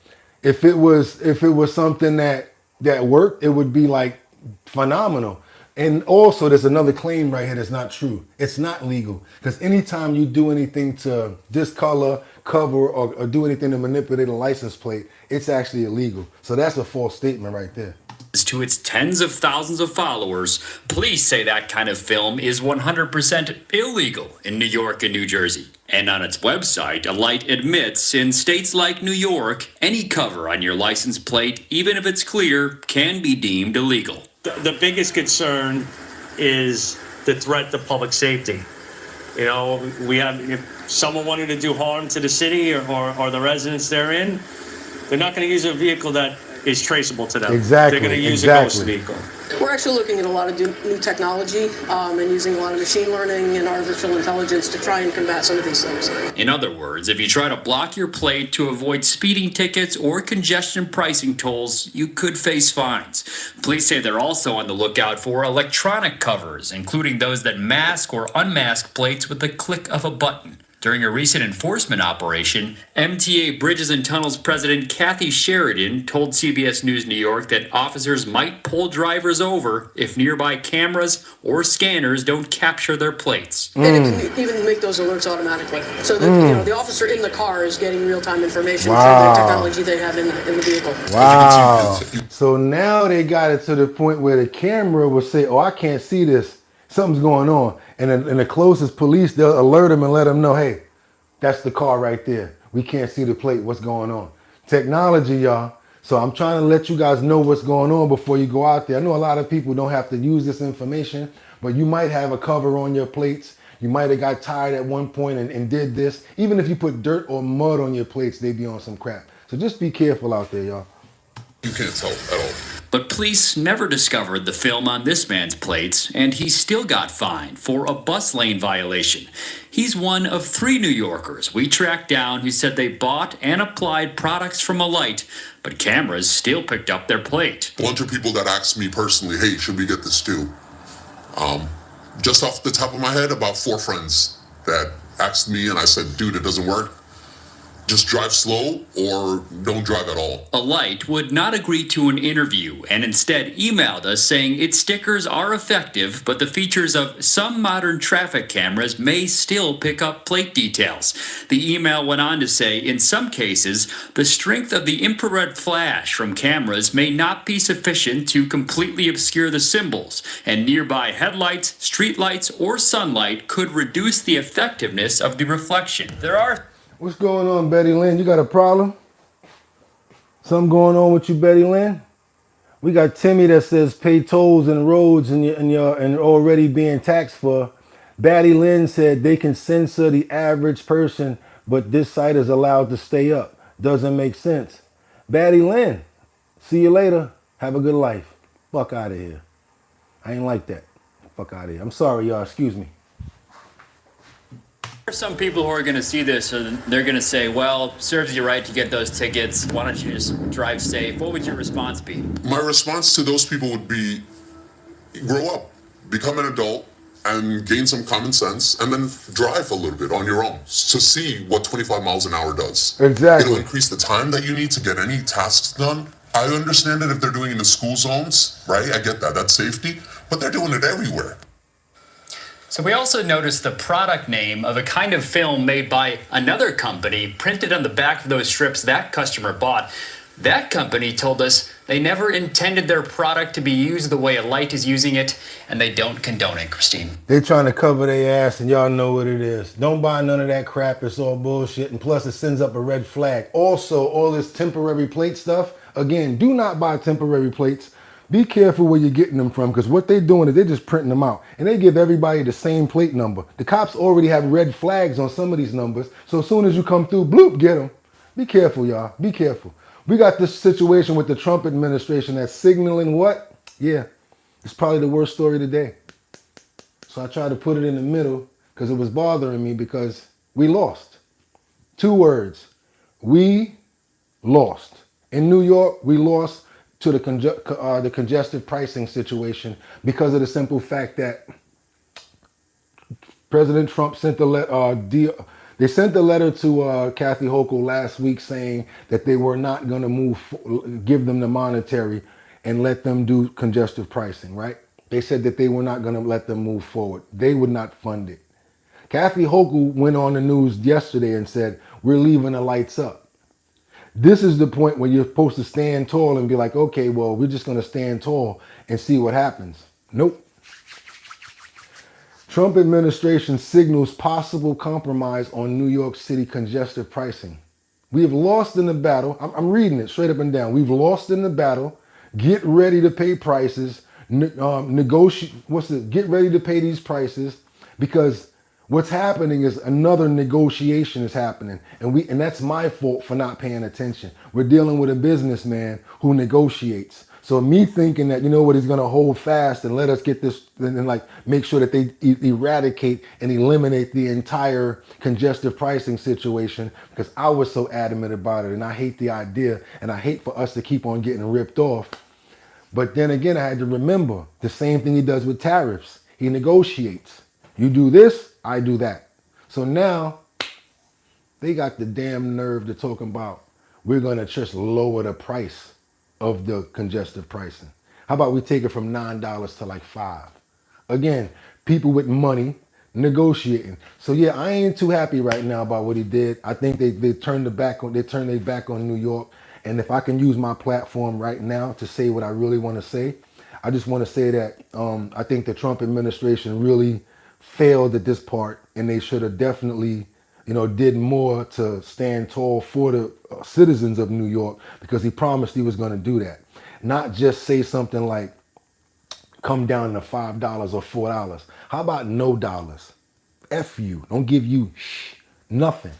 if it was something that worked, it would be like phenomenal. And also, there's another claim right here that's not true. It's not legal. Because anytime you do anything to discolor, cover, or do anything to manipulate a license plate, it's actually illegal. So that's a false statement right there. To its tens of thousands of followers, police say that kind of film is 100% illegal in New York and New Jersey. And on its website, Alight admits in states like New York, any cover on your license plate, even if it's clear, can be deemed illegal. The biggest concern is the threat to public safety. You know, if someone wanted to do harm to the city or the residents therein, they're not going to use a vehicle that is traceable to them. Exactly. They're going to use a ghost vehicle. We're actually looking at a lot of new technology and using a lot of machine learning and artificial intelligence to try and combat some of these things. In other words, if you try to block your plate to avoid speeding tickets or congestion pricing tolls, you could face fines. Police say they're also on the lookout for electronic covers, including those that mask or unmask plates with the click of a button. During a recent enforcement operation, MTA Bridges and Tunnels President Kathy Sheridan told CBS News New York that officers might pull drivers over if nearby cameras or scanners don't capture their plates. And it can even make those alerts automatically. So that the officer in the car is getting real-time information through the technology they have in the vehicle. Wow. So now they got it to the point where the camera will say, oh, I can't see this. Something's going on. And the closest police, they'll alert them and let them know, hey, that's the car right there. We can't see the plate. What's going on? Technology, y'all. So I'm trying to let you guys know what's going on before you go out there. I know a lot of people don't have to use this information, but you might have a cover on your plates. You might have got tired at one point and did this. Even if you put dirt or mud on your plates, they be on some crap. So just be careful out there, y'all. You can't tell at all. But police never discovered the film on this man's plates, and he still got fined for a bus lane violation. He's one of 3 New Yorkers we tracked down who said they bought and applied products from Alight, but cameras still picked up their plate. A bunch of people that asked me personally, hey, should we get this too? Just off the top of my head, about 4 friends that asked me, and I said, dude, it doesn't work. Just drive slow or don't drive at all. Alight would not agree to an interview and instead emailed us saying its stickers are effective, but the features of some modern traffic cameras may still pick up plate details. The email went on to say, in some cases, the strength of the infrared flash from cameras may not be sufficient to completely obscure the symbols, and nearby headlights, streetlights, or sunlight could reduce the effectiveness of the reflection. There are... What's going on, Betty Lynn? You got a problem? Something going on with you, Betty Lynn? We got Timmy that says pay tolls and roads and already being taxed for. Betty Lynn said they can censor the average person, but this site is allowed to stay up. Doesn't make sense. Betty Lynn, see you later. Have a good life. Fuck out of here. I ain't like that. Fuck out of here. I'm sorry, y'all. Excuse me. There are some people who are going to see this and they're going to say, well, serves you right to get those tickets. Why don't you just drive safe? What would your response be? My response to those people would be, grow up, become an adult, and gain some common sense, and then drive a little bit on your own to see what 25 miles an hour does. Exactly. It'll increase the time that you need to get any tasks done. I understand it if they're doing it in the school zones, right? I get that. That's safety. But they're doing it everywhere. So we also noticed the product name of a kind of film made by another company printed on the back of those strips that customer bought. That company told us they never intended their product to be used the way Alight is using it, and they don't condone it, Christine. They trying to cover their ass, and y'all know what it is. Don't buy none of that crap. It's all bullshit, and plus it sends up a red flag. Also, all this temporary plate stuff, again, do not buy temporary plates. Be careful where you're getting them from, because what they're doing is they're just printing them out, and they give everybody the same plate number. The cops already have red flags on some of these numbers, so as soon as you come through, bloop, get them. Be careful, y'all. Be careful. We got this situation with the Trump administration that's signaling what? Yeah, it's probably the worst story today. So I tried to put it in the middle because it was bothering me because we lost. 2 words. We lost. In New York, we lost to the congestive pricing situation because of the simple fact that President Trump sent the letter. They sent the letter to Kathy Hochul last week saying that they were not going to give them the monetary and let them do congestive pricing, right? They said that they were not going to let them move forward. They would not fund it. Kathy Hochul went on the news yesterday and said, we're leaving the lights up. This is the point where you're supposed to stand tall and be like, okay, well, we're just going to stand tall and see what happens. Nope. Trump administration signals possible compromise on New York City congestive pricing. We have lost in the battle. I'm reading it straight up and down. We've lost in the battle. Get ready to pay prices. Get ready to pay these prices, because what's happening is another negotiation is happening, and that's my fault for not paying attention. We're dealing with a businessman who negotiates. So me thinking that, you know what, he's going to hold fast and let us get this and like make sure that they eradicate and eliminate the entire congestive pricing situation, because I was so adamant about it and I hate the idea and I hate for us to keep on getting ripped off. But then again, I had to remember the same thing he does with tariffs. He negotiates. You do this, I do that. So now they got the damn nerve to talk about we're going to just lower the price of the congestive pricing. How about we take it from $9 to like $5? Again, people with money negotiating. So yeah, I ain't too happy right now about what he did. I think they turned their back on New York. And if I can use my platform right now to say what I really want to say, I just want to say that I think the Trump administration really failed at this part, and they should have definitely, you know, did more to stand tall for the citizens of New York, because he promised he was going to do that. Not just say something like, come down to $5 or $4. How about no dollars? F you. Don't give you nothing.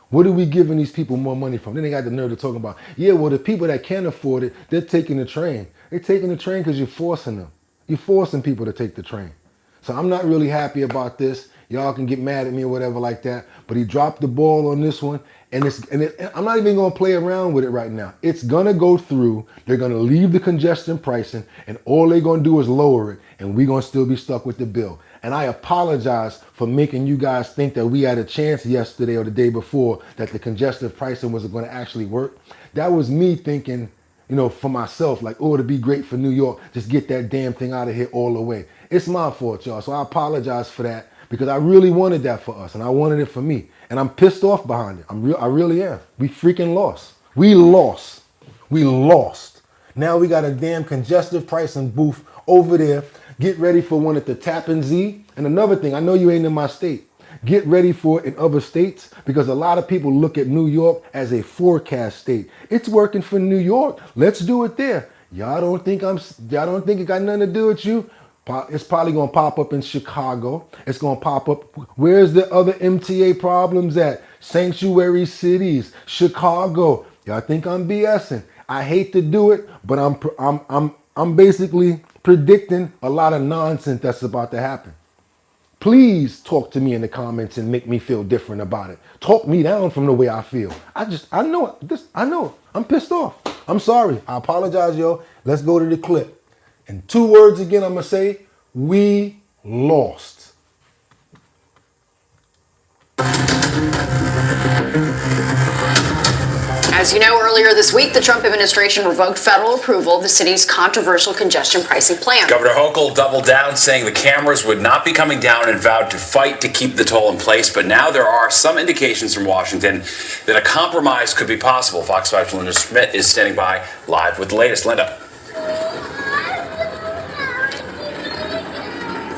What are we giving these people more money from? Then they got the nerve to talk about, yeah, well, the people that can't afford it, they're taking the train. They're taking the train because you're forcing them. You're forcing people to take the train. So I'm not really happy about this. Y'all can get mad at me or whatever like that, but he dropped the ball on this one, and I'm not even going to play around with it right now. It's going to go through. They're going to leave the congestion pricing, and all they're going to do is lower it, and we're going to still be stuck with the bill. And I apologize for making you guys think that we had a chance yesterday or the day before that the congestive pricing was going to actually work. That was me thinking, you know, for myself, like, oh, it'd be great for New York. Just get that damn thing out of here all the way. It's my fault, y'all. So I apologize for that, because I really wanted that for us, and I wanted it for me. And I'm pissed off behind it. I really am. We freaking lost. We lost. We lost. Now we got a damn congestive pricing booth over there. Get ready for one at the Tappan Zee. And another thing, I know you ain't in my state. Get ready for it in other states, because a lot of people look at New York as a forecast state. It's working for New York. Let's do it there. Y'all don't think it got nothing to do with you? It's probably going to pop up in Chicago. It's going to pop up. Where's the other MTA problems at? Sanctuary cities, Chicago. Y'all think I'm BSing? I hate to do it, but I'm basically predicting a lot of nonsense that's about to happen. Please talk to me in the comments and make me feel different about it. Talk me down from the way I feel. I know this. I know. I'm pissed off. I'm sorry. I apologize, yo. Let's go to the clip. In 2 words again, I'm going to say, we lost. As you know, earlier this week, the Trump administration revoked federal approval of the city's controversial congestion pricing plan. Governor Hochul doubled down, saying the cameras would not be coming down, and vowed to fight to keep the toll in place. But now there are some indications from Washington that a compromise could be possible. Fox 5's Linda Schmidt is standing by live with the latest. Linda.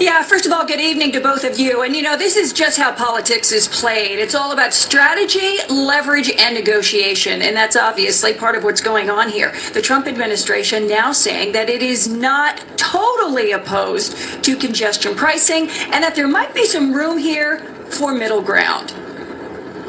Yeah, first of all, good evening to both of you. And you know, this is just how politics is played. It's all about strategy, leverage, and negotiation. And that's obviously part of what's going on here. The Trump administration now saying that it is not totally opposed to congestion pricing, and that there might be some room here for middle ground.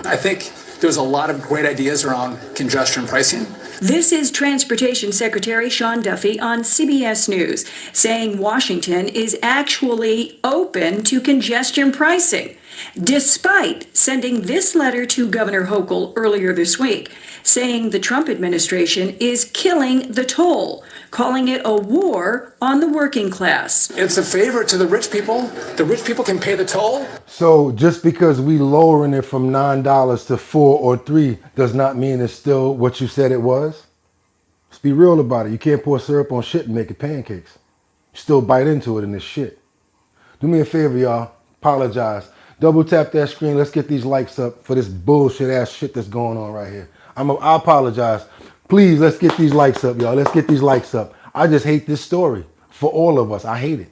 I think there's a lot of great ideas around congestion pricing. This is Transportation Secretary Sean Duffy on CBS News, saying Washington is actually open to congestion pricing, despite sending this letter to Governor Hochul earlier this week, saying the Trump administration is killing the toll, calling it a war on the working class. It's a favor to the rich people. The rich people can pay the toll. So just because we lowering it from $9 to $4 or $3 does not mean it's still what you said it was. Let's be real about it. You can't pour syrup on shit and make it pancakes. You still bite into it in this shit. Do me a favor, y'all. Apologize. Double tap that screen. Let's get these likes up for this bullshit ass shit that's going on right here. I apologize. Please, let's get these likes up, y'all. Let's get these likes up. I just hate this story. For all of us, I hate it.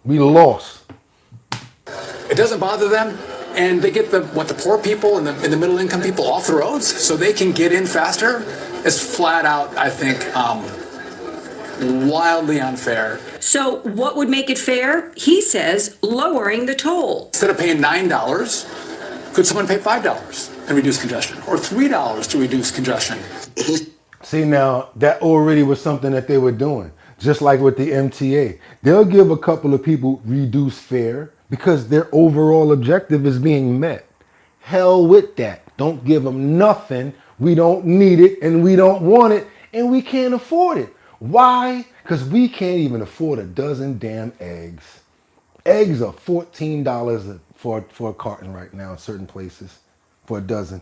We lost. It doesn't bother them, and they get the poor people and the middle income people off the roads so they can get in faster. It's flat out, I think, wildly unfair. So what would make it fair? He says lowering the toll. Instead of paying $9, could someone pay $5 and reduce congestion, or $3 to reduce congestion? See, now that already was something that they were doing, just like with the MTA. They'll give a couple of people reduced fare because their overall objective is being met. Hell with that. Don't give them nothing. We don't need it and we don't want it and we can't afford it. Why? Because we can't even afford a dozen damn eggs. Eggs are $14 for a carton right now in certain places for a dozen.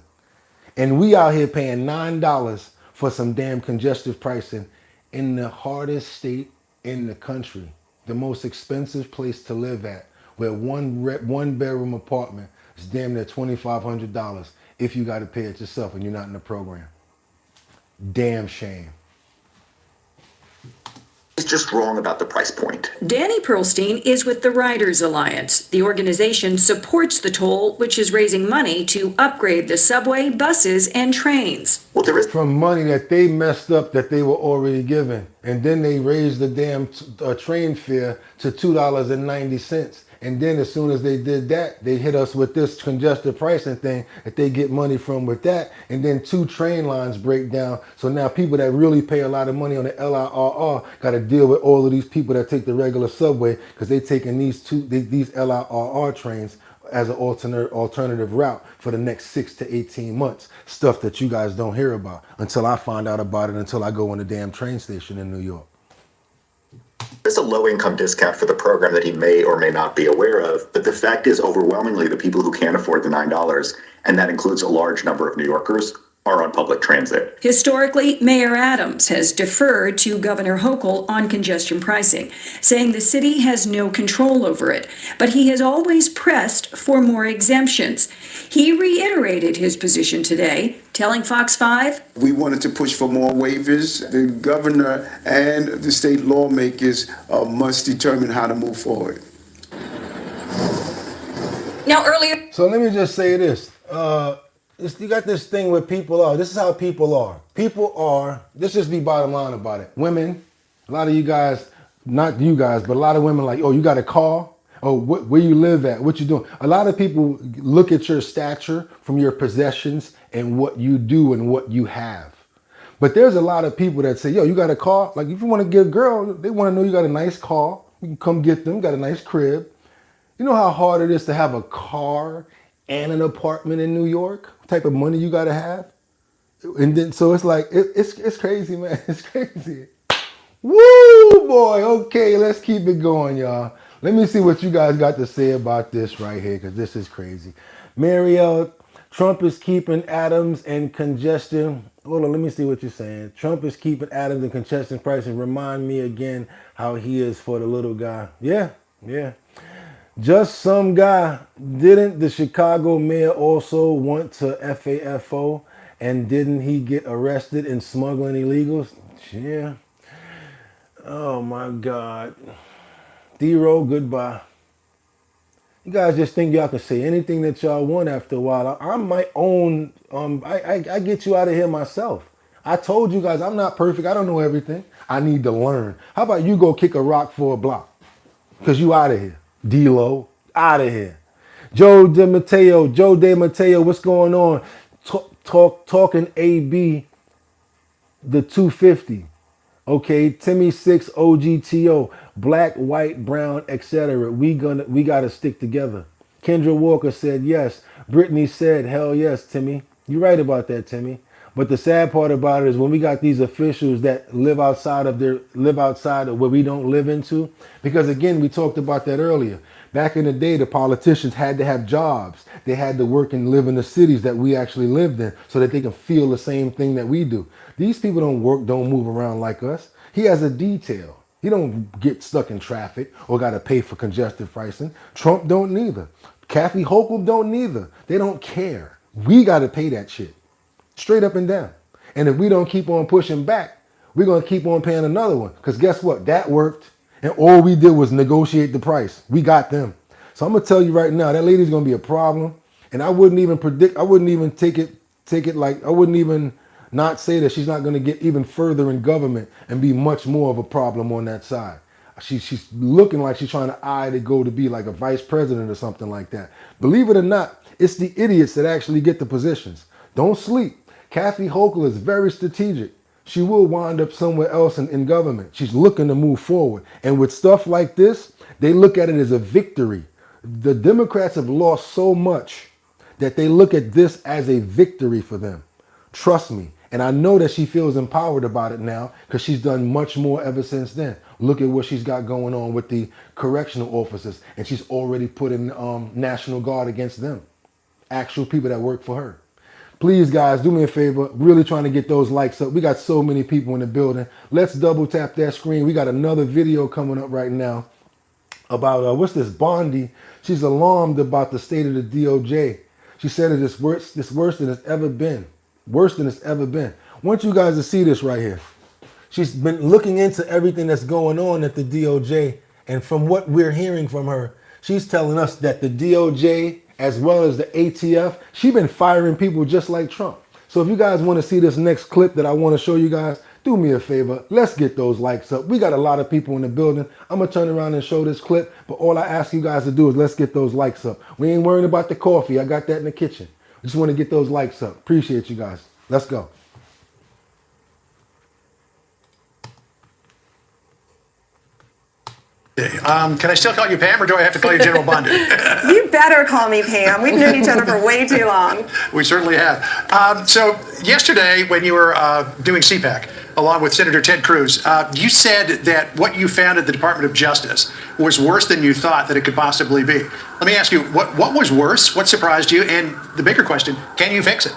And we out here paying $9 for some damn congestive pricing in the hardest state in the country, the most expensive place to live at, where one bedroom apartment is damn near $2,500 if you got to pay it yourself and you're not in the program. Damn shame. It's just wrong about the price point. Danny Pearlstein is with the Riders Alliance. The organization supports the toll, which is raising money to upgrade the subway, buses, and trains. Well, there is from money that they messed up that they were already given. And then they raised the damn train fare to $2.90. And then as soon as they did that, they hit us with this congestive pricing thing that they get money from with that. And then 2 train lines break down. So now people that really pay a lot of money on the LIRR got to deal with all of these people that take the regular subway because they taking these LIRR trains as an alternative route for the next 6 to 18 months. Stuff that you guys don't hear about until I find out about it, until I go in the damn train station in New York. There's a low-income discount for the program that he may or may not be aware of, but the fact is overwhelmingly the people who can't afford the $9, and that includes a large number of New Yorkers, are on public transit. Historically, Mayor Adams has deferred to Governor Hochul on congestion pricing, saying the city has no control over it, but he has always pressed for more exemptions. He reiterated his position today, telling Fox 5, We wanted to push for more waivers. The governor and the state lawmakers must determine how to move forward. Now earlier... So let me just say this. You got this thing where people are. This is how people are. People are, let's just be bottom line about it. Women, a lot of you guys, not you guys, but a lot of women like, oh, you got a car? Oh, where you live at? What you doing? A lot of people look at your stature from your possessions and what you do and what you have. But there's a lot of people that say, yo, you got a car? Like if you want to get a girl, they want to know you got a nice car. You can come get them, got a nice crib. You know how hard it is to have a car and an apartment in New York? What type of money you gotta have? And then so it's like it's crazy, man. It's crazy. Woo boy. Okay, let's keep it going, y'all. Let me see what you guys got to say about this right here, because this is crazy. Marielle, Trump is keeping Adams and congestion. Hold on, let me see what you're saying. Trump is keeping Adams and congestion pricing. Remind me again how he is for the little guy. Yeah. Just some guy. Didn't the Chicago mayor also want to FAFO, and didn't he get arrested in smuggling illegals? Yeah. Oh my God. D-Roll, goodbye. You guys just think y'all can say anything that y'all want after a while. I'm my own, I get you out of here myself. I told you guys I'm not perfect. I don't know everything. I need to learn. How about you go kick a rock for a block? Because you out of here. D-Lo, out of here. Joe DeMatteo, what's going on? Talking AB, the 250. Okay, Timmy 6, OGTO, black, white, brown, etc. We gotta stick together. Kendra Walker said yes. Brittany said hell yes, Timmy. You're right about that, Timmy. But the sad part about it is when we got these officials that live outside of where we don't live into, because again, we talked about that earlier. Back in the day, the politicians had to have jobs. They had to work and live in the cities that we actually lived in so that they can feel the same thing that we do. These people don't move around like us. He has a detail. He don't get stuck in traffic or got to pay for congestive pricing. Trump don't neither. Kathy Hochul don't neither. They don't care. We got to pay that shit. Straight up and down. And if we don't keep on pushing back, we're going to keep on paying another one. Because guess what? That worked. And all we did was negotiate the price. We got them. So I'm going to tell you right now, that lady's going to be a problem. And I wouldn't even take it like, I wouldn't even not say that she's not going to get even further in government and be much more of a problem on that side. She's looking like she's trying to go to be like a vice president or something like that. Believe it or not, it's the idiots that actually get the positions. Don't sleep. Kathy Hochul is very strategic. she will wind up somewhere else in government. She's looking to move forward. And with stuff like this, they look at it as a victory. The Democrats have lost so much that they look at this as a victory for them. Trust me. And I know that she feels empowered about it now because she's done much more ever since then. Look at what she's got going on with the correctional officers. And she's already put in National Guard against them. Actual people that work for her. Please, guys, do me a favor. Really trying to get those likes up. We got so many people in the building. Let's double tap that screen. We got another video coming up right now about, what's this, Bondi. She's alarmed about the state of the DOJ. She said it is worse than it's ever been. Worse than it's ever been. I want you guys to see this right here. She's been looking into everything that's going on at the DOJ. And from what we're hearing from her, she's telling us that the DOJ, as well as the ATF, she's been firing people just like Trump. So if you guys want to see this next clip that I want to show you guys, do me a favor. Let's get those likes up. We got a lot of people in the building. I'm going to turn around and show this clip. But all I ask you guys to do is let's get those likes up. We ain't worrying about the coffee. I got that in the kitchen. I just want to get those likes up. Appreciate you guys. Let's go. Can I still call you Pam, or do I have to call you General Bondi? You better call me Pam. We've known each other for way too long. We certainly have. So yesterday, when you were doing CPAC, along with Senator Ted Cruz, you said that what you found at the Department of Justice was worse than you thought that it could possibly be. Let me ask you, what was worse? What surprised you? And the bigger question, can you fix it?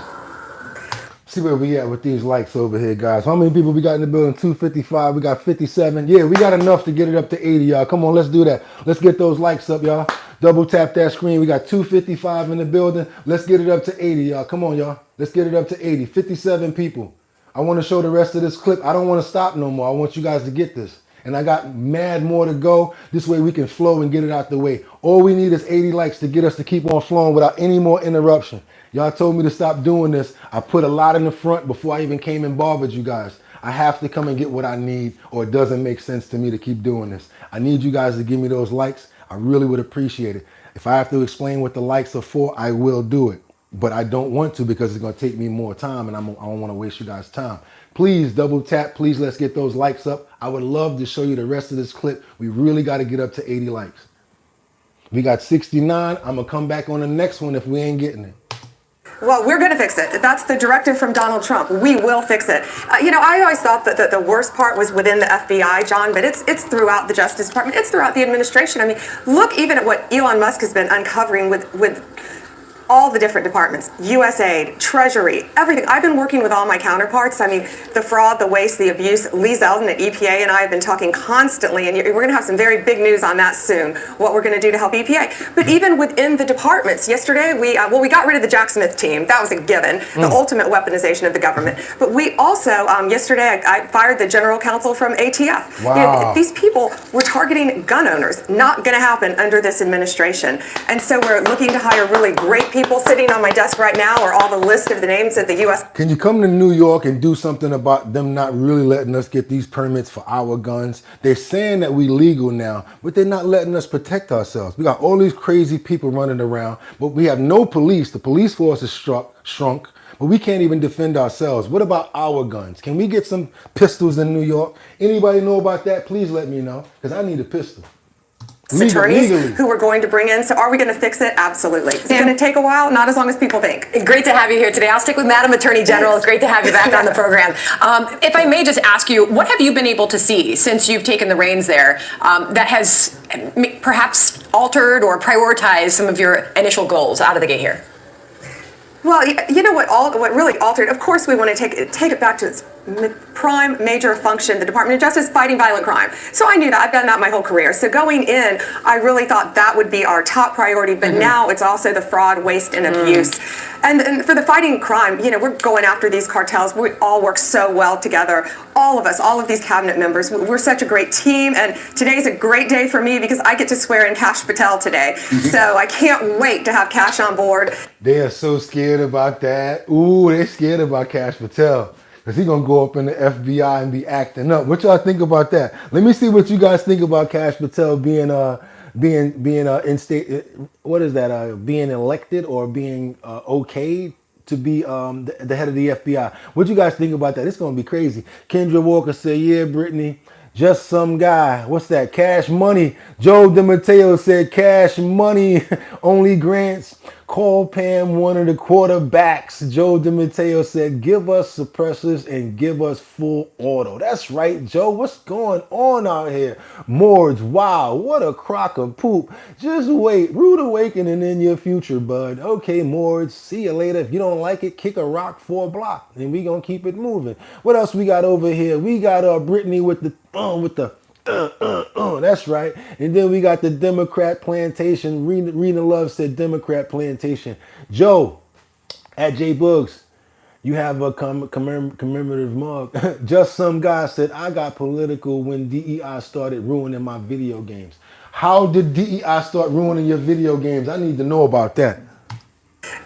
See where we at with these likes over here, guys. How many people we got in the building? 255. We got 57. Yeah, we got enough to get it up to 80, y'all. Come on, let's do that. Let's get those likes up, y'all. Double tap that screen. We got 255 in the building. Let's get it up to 80, y'all. Come on, y'all. Let's get it up to 80. 57 people. I want to show the rest of this clip. I don't want to stop no more. I want you guys to get this. And I got mad more to go. This way we can flow and get it out the way. All we need is 80 likes to get us to keep on flowing without any more interruption. Y'all told me to stop doing this. I put a lot in the front before I even came and bothered you guys. I have to come and get what I need, or it doesn't make sense to me to keep doing this. I need you guys to give me those likes. I really would appreciate it. If I have to explain what the likes are for, I will do it. But I don't want to because it's going to take me more time, and I don't want to waste you guys' time. Please double tap. Please, let's get those likes up. I would love to show you the rest of this clip. We really got to get up to 80 likes. We got 69. I'm going to come back on the next one if we ain't getting it. Well, we're going to fix it. That's the directive from Donald Trump. We will fix it. I always thought that the worst part was within the FBI, John, but it's throughout the Justice Department. It's throughout the administration. I mean, look even at what Elon Musk has been uncovering with all the different departments, USAID, Treasury, everything. I've been working with all my counterparts. I mean, the fraud, the waste, the abuse. Lee Zeldin at EPA and I have been talking constantly, and we're going to have some very big news on that soon, what we're going to do to help EPA. But even within the departments, yesterday, we got rid of the Jack Smith team. That was a given, the ultimate weaponization of the government. But we also, yesterday, I fired the general counsel from ATF. Wow. These people were targeting gun owners. Not going to happen under this administration. And so we're looking to hire really great people. Sitting on my desk right now are all the list of the names of the U.S. Can you come to New York and do something about them not really letting us get these permits for our guns? They're saying that we legal now, but they're not letting us protect ourselves. We got all these crazy people running around, but we have no police. The police force is shrunk, but we can't even defend ourselves. What about our guns? Can we get some pistols in New York? Anybody know about that? Please let me know, because I need a pistol. Attorneys who we're going to bring in. So are we going to fix it? Absolutely. It's going to take a while, not as long as people think. Great to have you here today. I'll stick with Madam Attorney General. It's great to have you back on the program. If I may just ask you, what have you been able to see since you've taken the reins there that has perhaps altered or prioritized some of your initial goals out of the gate here? Well, you know what really altered? Of course, we want to take it back to its prime major function, the Department of Justice, fighting violent crime. So I knew that. I've done that my whole career. So going in, I really thought that would be our top priority. But now it's also the fraud, waste, and abuse. And for the fighting crime, we're going after these cartels. We all work so well together. All of us, all of these cabinet members, we're such a great team. And today's a great day for me because I get to swear in Kash Patel today. So I can't wait to have Kash on board. They are so scared about that. Ooh, they're scared about Kash Patel. Because he's going to go up in the FBI and be acting up. What y'all think about that? Let me see what you guys think about Kash Patel being in state. What is that? Being elected or being okayed to be the head of the FBI. What you guys think about that? It's going to be crazy. Kendra Walker said, yeah, Brittany, just some guy. What's that? Cash money. Joe DeMatteo said cash money only grants. Call Pam one of the quarterbacks. Joe DeMatteo said, give us suppressors and give us full auto. That's right, Joe. What's going on out here? Mords, wow, what a crock of poop. Just wait. Rude awakening in your future, bud. Okay, Mords, see you later. If you don't like it, kick a rock for a block. And we gonna keep it moving. What else we got over here? We got Brittany with the that's right. And then we got the Democrat plantation. Rena Love said Democrat plantation. Joe, at J Boogs, you have a commemorative mug. Just some guy said, I got political when DEI started ruining my video games. How did DEI start ruining your video games? I need to know about that.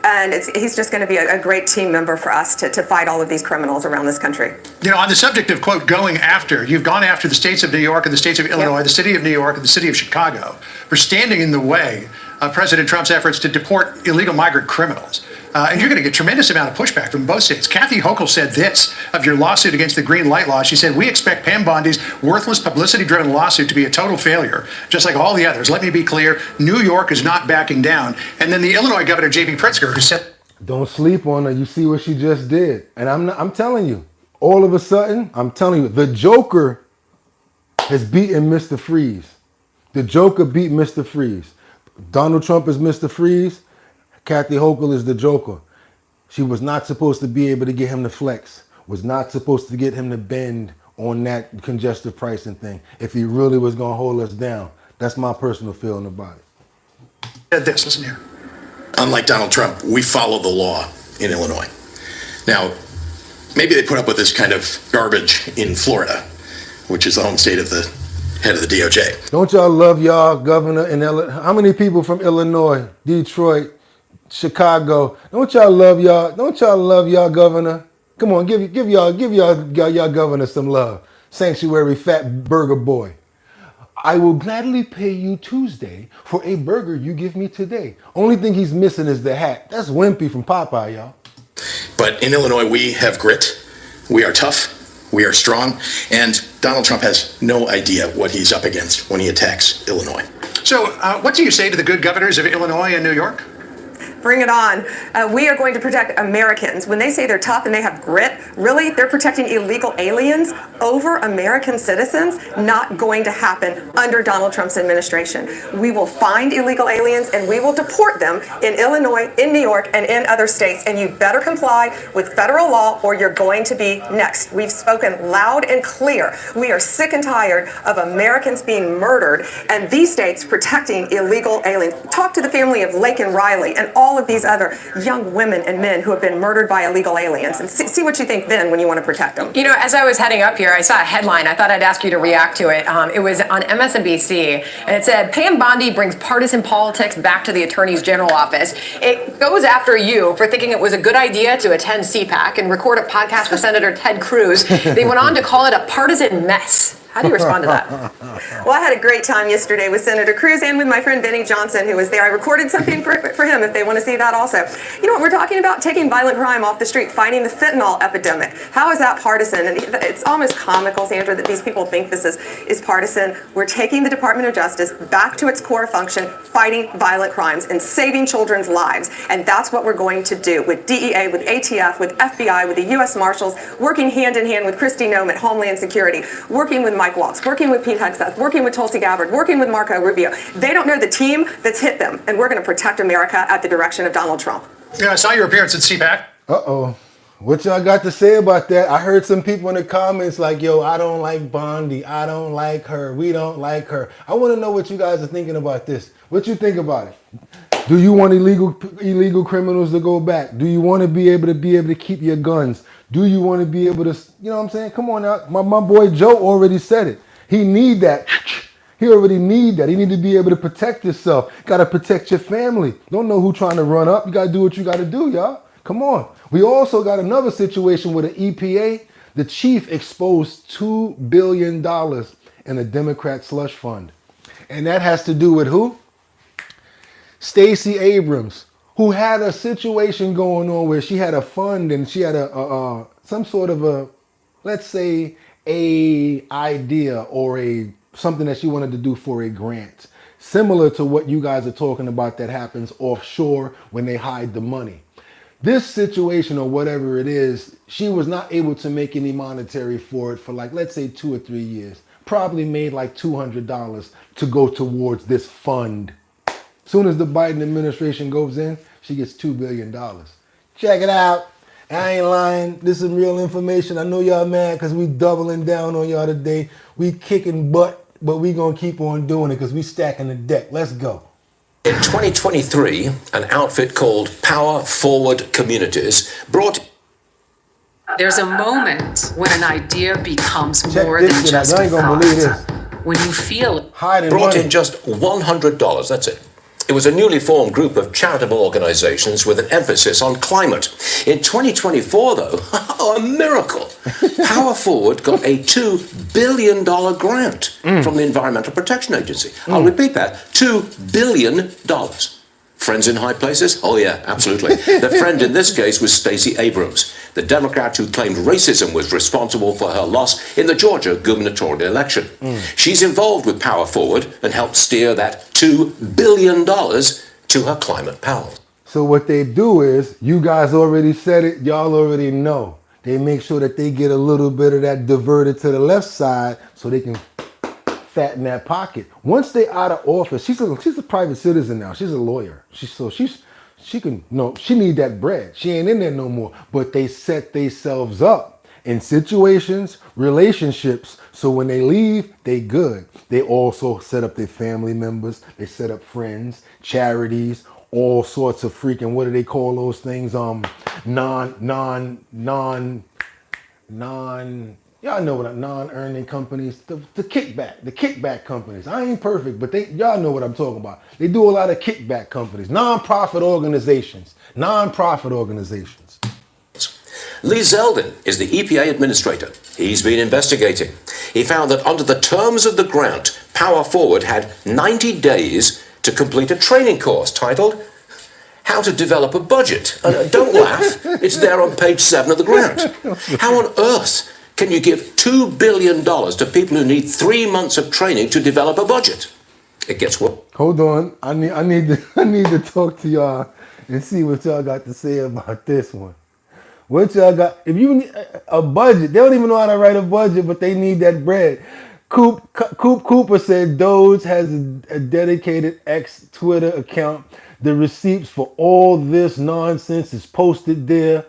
And he's just going to be a great team member for us to fight all of these criminals around this country. You know, on the subject of, quote, going after, you've gone after the states of New York and the states of Illinois, the city of New York and the city of Chicago for standing in the way of President Trump's efforts to deport illegal migrant criminals. And you're going to get a tremendous amount of pushback from both states. Kathy Hochul said this of your lawsuit against the green light law. She said, we expect Pam Bondi's worthless publicity-driven lawsuit to be a total failure, just like all the others. Let me be clear, New York is not backing down. And then the Illinois Governor, J.B. Pritzker, who said... Don't sleep on her. You see what she just did. And I'm telling you, all of a sudden, I'm telling you, the Joker has beaten Mr. Freeze. The Joker beat Mr. Freeze. Donald Trump is Mr. Freeze. Kathy Hochul is the Joker. She was not supposed to be able to get him to flex. Was not supposed to get him to bend on that congestive pricing thing if he really was going to hold us down. That's my personal feeling about it. Listen here. Unlike Donald Trump, we follow the law in Illinois. Now, maybe they put up with this kind of garbage in Florida, which is the home state of the head of the DOJ. Don't y'all love y'all governor in Illinois? How many people from Illinois, Detroit, Chicago? Don't y'all love y'all? Don't y'all love y'all governor? Come on, give y'all governor some love. Sanctuary fat burger boy. I will gladly pay you Tuesday for a burger you give me today. Only thing he's missing is the hat. That's Wimpy from Popeye, y'all. But in Illinois, we have grit. We are tough. We are strong. And Donald Trump has no idea what he's up against when he attacks Illinois. So what do you say to the good governors of Illinois and New York? Bring it on. We are going to protect Americans. When they say they're tough and they have grit, really, they're protecting illegal aliens over American citizens. Not going to happen under Donald Trump's administration. We will find illegal aliens and we will deport them in Illinois, in New York, and in other states. And you better comply with federal law or you're going to be next. We've spoken loud and clear. We are sick and tired of Americans being murdered and these states protecting illegal aliens. Talk to the family of Lake and Riley and all of these other young women and men who have been murdered by illegal aliens and see what you think then when you want to protect them. You know, as I was heading up here, I saw a headline. I thought I'd ask you to react to it. It was on MSNBC, and it said, Pam Bondi brings partisan politics back to the Attorney General office. It goes after you for thinking it was a good idea to attend CPAC and record a podcast with Senator Ted Cruz. They went on to call it a partisan mess. How do you respond to that? Well, I had a great time yesterday with Senator Cruz and with my friend Benny Johnson, who was there. I recorded something for him if they want to see that also. You know what we're talking about? Taking violent crime off the street, fighting the fentanyl epidemic. How is that partisan? And it's almost comical, Sandra, that these people think this is partisan. We're taking the Department of Justice back to its core function, fighting violent crimes and saving children's lives. And that's what we're going to do with DEA, with ATF, with FBI, with the U.S. Marshals, working hand in hand with Kristi Noem at Homeland Security, working with Mike Waltz, working with Pete Hegseth, working with Tulsi Gabbard, working with Marco Rubio. They don't know the team that's hit them, and we're going to protect America at the direction of Donald Trump. Yeah, I saw your appearance at CPAC. Uh-oh. What y'all got to say about that? I heard some people in the comments like, yo, I don't like Bondi. I don't like her. We don't like her. I want to know what you guys are thinking about this. What you think about it? Do you want illegal criminals to go back? Do you want to be able to keep your guns? Do you want to be able to, you know what I'm saying? Come on now. My boy Joe already said it. He need that. He already need that. He need to be able to protect himself. Got to protect your family. Don't know who trying to run up. You got to do what you got to do, y'all. Come on. We also got another situation with an EPA. The chief exposed $2 billion in a Democrat slush fund. And that has to do with who? Stacy Abrams, who had a situation going on where she had a fund and she had a some sort of a, let's say, a idea or a something that she wanted to do for a grant, similar to what you guys are talking about that happens offshore when they hide the money. This situation or whatever it is, she was not able to make any monetary for it for, like, let's say 2 or 3 years. Probably made like $200 to go towards this fund. Soon as the Biden administration goes in, she gets $2 billion. Check it out. I ain't lying. This is real information. I know y'all mad because we doubling down on y'all today. We kicking butt, but we gonna keep on doing it because we stacking the deck. Let's go. In 2023, an outfit called Power Forward Communities brought... There's a moment when an idea becomes Check more this than shit out. just Y'all a ain't gonna believe thought. this. When you feel it. brought in just $100, that's it. It was a newly formed group of charitable organizations with an emphasis on climate. In 2024, though, a miracle. Power Forward got a $2 billion grant from the Environmental Protection Agency. I'll repeat that, $2 billion. Friends in high places? Oh yeah, absolutely. The friend in this case was Stacy Abrams, the Democrat who claimed racism was responsible for her loss in the Georgia gubernatorial election. She's involved with Power Forward and helped steer that $2 billion to her climate pals. So what they do is, you guys already said it, y'all already know. They make sure that they get a little bit of that diverted to the left side so they can fatten that pocket. Once they out of office, she's a private citizen now. She's a lawyer. She need that bread. She ain't in there no more. But they set themselves up in situations, relationships, so when they leave, they good. They also set up their family members. They set up friends, charities, all sorts of freaking, what do they call those things? Y'all know what non-earning companies, the kickback companies. I ain't perfect, but y'all know what I'm talking about. They do a lot of kickback companies, non-profit organizations. Lee Zeldin is the EPA administrator. He's been investigating. He found that under the terms of the grant, Power Forward had 90 days to complete a training course titled How to Develop a Budget. Don't laugh, it's there on page 7 of the grant. How on earth can you give $2 billion to people who need 3 months of training to develop a budget? It gets worse. Hold on, I need to talk to y'all and see what y'all got to say about this one. What y'all got? If you need a budget, they don't even know how to write a budget, but they need that bread. Coop Cooper said Doge has a dedicated X Twitter account. The receipts for all this nonsense is posted there.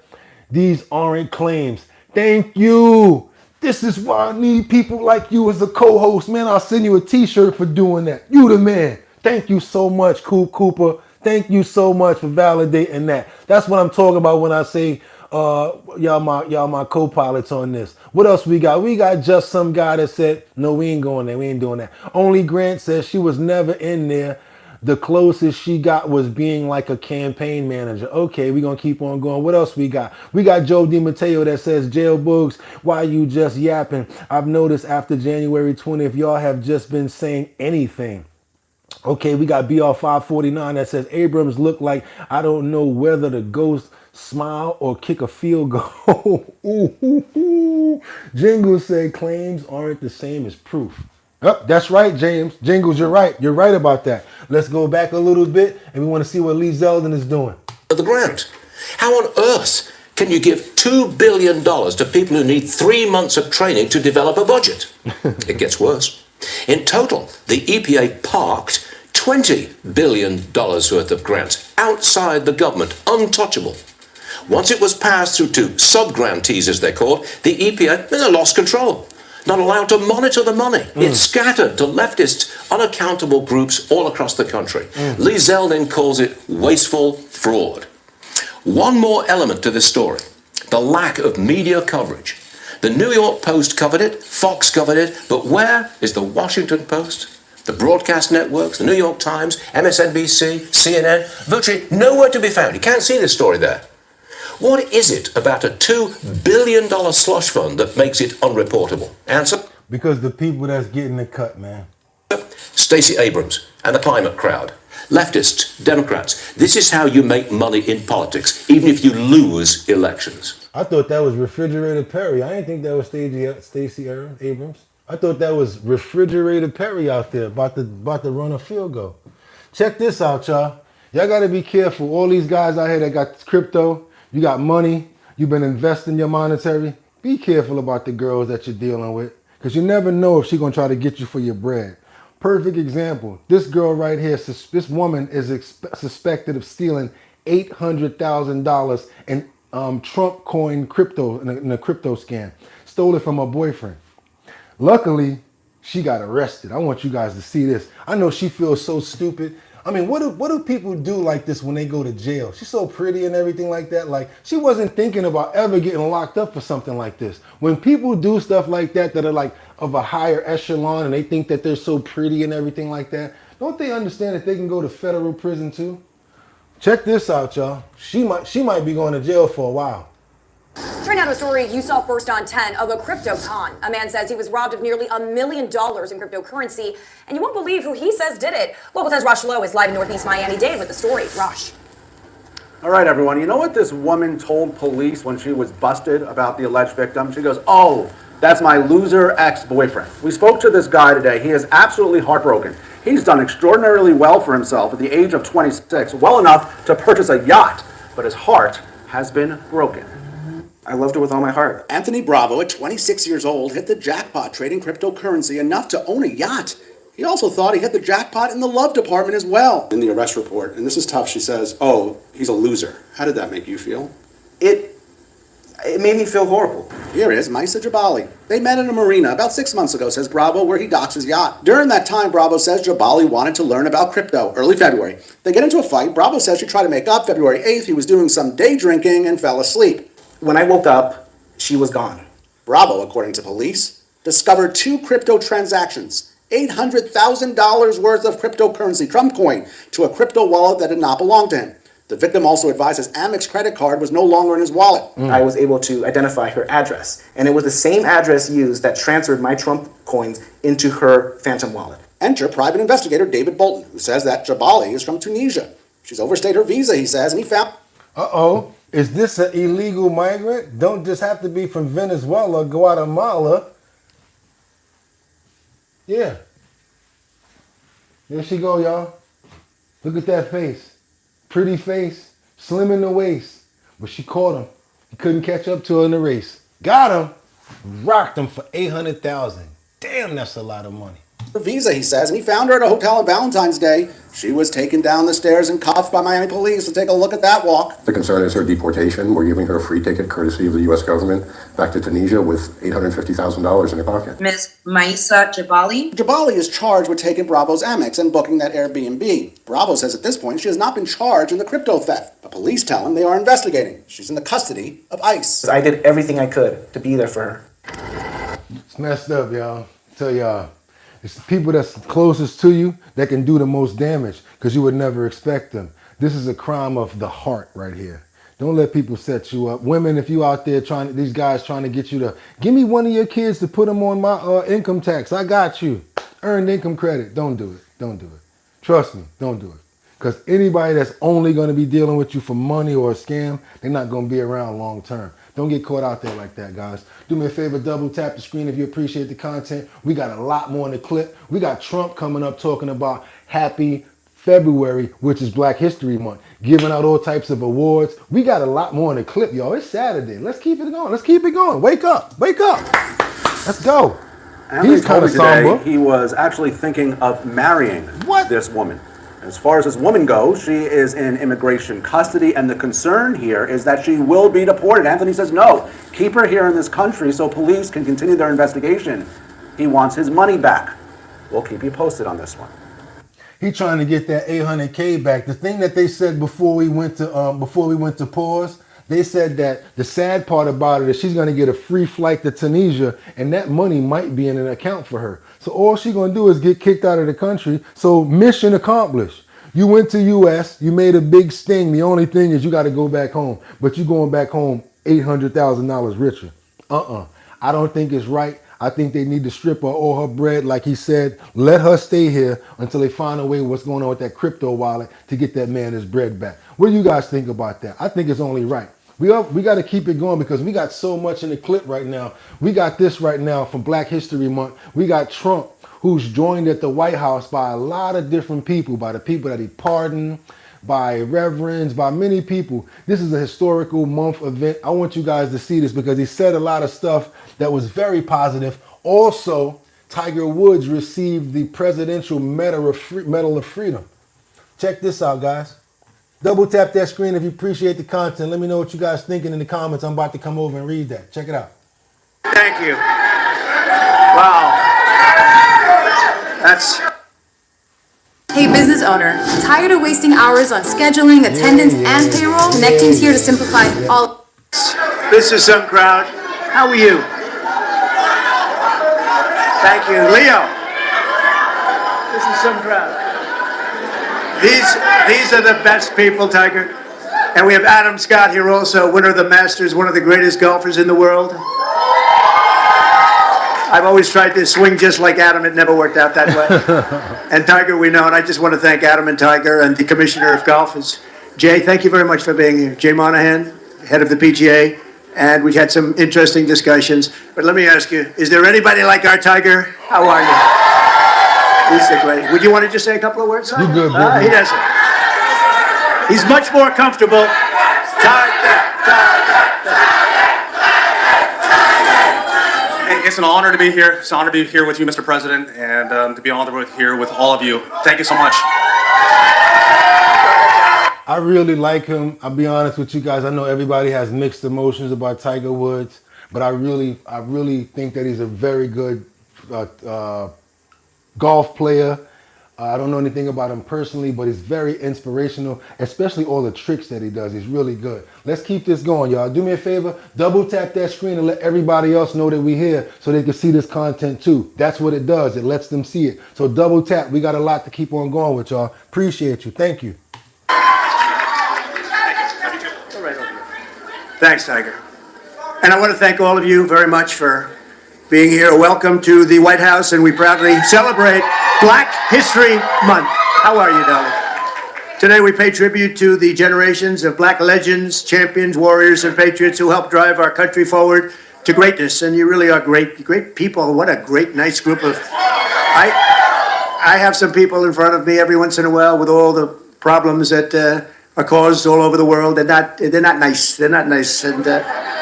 These aren't claims. Thank you. This is why I need people like you as a co-host, man. I'll send you a t-shirt for doing that. You the man. Thank you so much, Coop Cooper. Thank you so much for validating that. That's what I'm talking about when I say y'all my co-pilots on this. What else we got? We got just some guy that said, no, we ain't going there. We ain't doing that. Only Grant says she was never in there. The closest she got was being like a campaign manager. Okay, we're going to keep on going. What else we got? We got Joe DiMatteo that says, Jail Boogs, why you just yapping? I've noticed after January 20th, y'all have just been saying anything. Okay, we got BR549 that says, Abrams look like I don't know whether to go smile or kick a field goal. Jingles said claims aren't the same as proof. Oh, that's right, James. Jingles, you're right. You're right about that. Let's go back a little bit, and we want to see what Lee Zeldin is doing. The grant. How on earth can you give $2 billion to people who need 3 months of training to develop a budget? It gets worse. In total, the EPA parked $20 billion worth of grants outside the government, untouchable. Once it was passed through to sub-grantees, as they're called, the EPA lost control. Not allowed to monitor the money. It's scattered to leftist, unaccountable groups all across the country. Lee Zeldin calls it wasteful fraud. One more element to this story, the lack of media coverage. The New York Post covered it, Fox covered it, but where is the Washington Post, the broadcast networks, the New York Times, MSNBC, CNN? Virtually nowhere to be found. You can't see this story there. What is it about a $2 billion slush fund that makes it unreportable? Answer? Because the people that's getting the cut, man. Stacy Abrams and the climate crowd. Leftists, Democrats. This is how you make money in politics, even if you lose elections. I thought that was Refrigerator Perry. I didn't think that was Stacy Abrams. I thought that was Refrigerator Perry out there about to run a field goal. Check this out, y'all. Y'all got to be careful. All these guys out here that got crypto, you got money, you've been investing your monetary. Be careful about the girls that you're dealing with, because you never know if she's going to try to get you for your bread. Perfect example. This girl right here, this woman is suspected of stealing $800,000 in Trump coin crypto in a crypto scam. Stole it from her boyfriend. Luckily, she got arrested. I want you guys to see this. I know she feels so stupid. I mean, what do people do like this when they go to jail? She's so pretty and everything like that. Like, she wasn't thinking about ever getting locked up for something like this. When people do stuff like that are like of a higher echelon and they think that they're so pretty and everything like that, don't they understand that they can go to federal prison too? Check this out, y'all. She might be going to jail for a while. Turn now to a story you saw first on 10 of a crypto con. A man says he was robbed of nearly $1 million in cryptocurrency, and you won't believe who he says did it. Local 10's Rosh Lowe is live in Northeast Miami. Dave with the story. Rosh. All right, everyone. You know what this woman told police when she was busted about the alleged victim? She goes, "Oh, that's my loser ex-boyfriend." We spoke to this guy today. He is absolutely heartbroken. He's done extraordinarily well for himself at the age of 26, well enough to purchase a yacht, but his heart has been broken. I loved it with all my heart. Anthony Bravo, at 26 years old, hit the jackpot trading cryptocurrency enough to own a yacht. He also thought he hit the jackpot in the love department as well. In the arrest report, and this is tough, she says, "Oh, he's a loser." How did that make you feel? It made me feel horrible. Here is Maisa Jabali. They met in a marina about 6 months ago, says Bravo, where he docks his yacht. During that time, Bravo says Jabali wanted to learn about crypto, early February. They get into a fight. Bravo says she tried to make up. February 8th, he was doing some day drinking and fell asleep. When I woke up, she was gone. Bravo, according to police, discovered 2 crypto transactions, $800,000 worth of cryptocurrency, Trump coin, to a crypto wallet that did not belong to him. The victim also advised his Amex credit card was no longer in his wallet. I was able to identify her address, and it was the same address used that transferred my Trump coins into her phantom wallet. Enter private investigator David Bolton, who says that Jabali is from Tunisia. She's overstayed her visa, he says, and he found... Uh-oh. Is this an illegal migrant? Don't just have to be from Venezuela, Guatemala. Yeah. There she go, y'all. Look at that face. Pretty face, slim in the waist. But she caught him. He couldn't catch up to her in the race. Got him. Rocked him for $800,000. Damn, that's a lot of money. Her visa, he says, and he found her at a hotel on Valentine's Day. She was taken down the stairs and cuffed by Miami police. So take a look at that walk. The concern is her deportation. We're giving her a free ticket courtesy of the U.S. government back to Tunisia with $850,000 in her pocket. Ms. Maisa Jabali. Jabali is charged with taking Bravo's Amex and booking that Airbnb. Bravo says at this point she has not been charged in the crypto theft. But police tell him they are investigating. She's in the custody of ICE. I did everything I could to be there for her. It's messed up, y'all. Tell y'all. It's the people that's closest to you that can do the most damage because you would never expect them. This is a crime of the heart right here. Don't let people set you up. Women, if you out there these guys trying to get you to, give me one of your kids to put them on my income tax. I got you. Earned income credit. Don't do it. Don't do it. Trust me, don't do it. Because anybody that's only going to be dealing with you for money or a scam, they're not going to be around long term. Don't get caught out there like that, guys. Do me a favor, double tap the screen if you appreciate the content. We got a lot more in the clip. We got Trump coming up talking about Happy February, which is Black History Month, giving out all types of awards. We got a lot more in the clip, y'all. It's Saturday. Let's keep it going. Let's keep it going. Wake up. Wake up. Let's go. He's kind of somber. He was actually thinking of marrying this woman. As far as this woman goes, she is in immigration custody, and the concern here is that she will be deported. Anthony says, no, keep her here in this country so police can continue their investigation. He wants his money back. We'll keep you posted on this one. He trying to get that $800K back. The thing that they said before we went to pause, they said that the sad part about it is she's going to get a free flight to Tunisia, and that money might be in an account for her. So all she's going to do is get kicked out of the country. So mission accomplished. You went to U.S., you made a big sting. The only thing is you got to go back home. But you're going back home $800,000 richer. I don't think it's right. I think they need to strip her all her bread, like he said. Let her stay here until they find a way what's going on with that crypto wallet to get that man his bread back. What do you guys think about that? I think it's only right. We got to keep it going because we got so much in the clip right now. We got this right now from Black History Month. We got Trump, who's joined at the White House by a lot of different people, by the people that he pardoned, by reverends, by many people. This is a historical month event. I want you guys to see this because he said a lot of stuff that was very positive. Also, Tiger Woods received the Presidential Medal of Freedom. Check this out, guys. Double tap that screen if you appreciate the content. Let me know what you guys thinking in the comments. I'm about to come over and read that. Check it out. Thank you. Wow. That's... Hey, business owner, tired of wasting hours on scheduling, attendance, and payroll? Connecting's here to simplify all. This is some crowd. How are you? Thank you. Leo. This is some crowd. These are the best people, Tiger. And we have Adam Scott here also, winner of the Masters, one of the greatest golfers in the world. I've always tried to swing just like Adam. It never worked out that way. And Tiger, we know, and I just want to thank Adam and Tiger and the Commissioner of Golf. Jay, thank you very much for being here. Jay Monahan, head of the PGA, and we had some interesting discussions. But let me ask you, is there anybody like our Tiger? How are you? He's the great. Would you want to just say a couple of words? You good, bro? He doesn't. He's much more comfortable. It's an honor to be here. It's an honor to be here with you, Mr. President, and to be honored here with all of you. Thank you so much. I really like him. I'll be honest with you guys. I know everybody has mixed emotions about Tiger Woods, but I really think that he's a very good golf player. I don't know anything about him personally, but he's very inspirational, especially all the tricks that he does. He's really good. Let's keep this going, y'all. Do me a favor, double tap that screen and let everybody else know that we're here so they can see this content too. That's what it does. It lets them see it. So double tap. We got a lot to keep on going with, y'all. Appreciate you. Thank you. Thanks, Tiger. And I want to thank all of you very much for being here. Welcome to the White House, and we proudly celebrate Black History Month. How are you, darling? Today we pay tribute to the generations of Black legends, champions, warriors, and patriots who helped drive our country forward to greatness. And you really are great people. What a great, nice group of... I have some people in front of me every once in a while with all the problems that are caused all over the world. They're not nice. They're not nice. And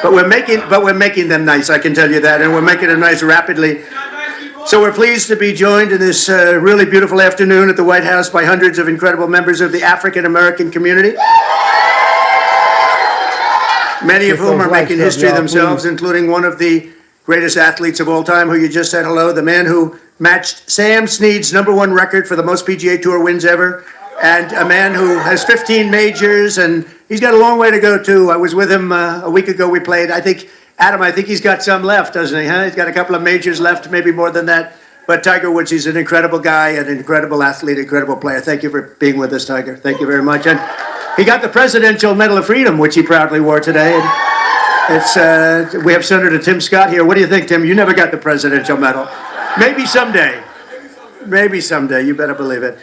but we're making them nice. I can tell you that, and we're making them nice rapidly. So we're pleased to be joined in this really beautiful afternoon at the White House by hundreds of incredible members of the African American community, many of whom are making history themselves, including one of the greatest athletes of all time, who you just said hello, the man who matched Sam Snead's #1 record for the most PGA Tour wins ever, and a man who has 15 majors, and he's got a long way to go too. I was with him a week ago. We played, Adam, I think he's got some left, doesn't he? He's got a couple of majors left, maybe more than that. But Tiger Woods, he's an incredible guy, an incredible athlete, incredible player. Thank you for being with us, Tiger. Thank you very much. And he got the Presidential Medal of Freedom, which he proudly wore today. And we have Senator Tim Scott here. What do you think, Tim? You never got the Presidential Medal. Maybe someday. Maybe someday. You better believe it.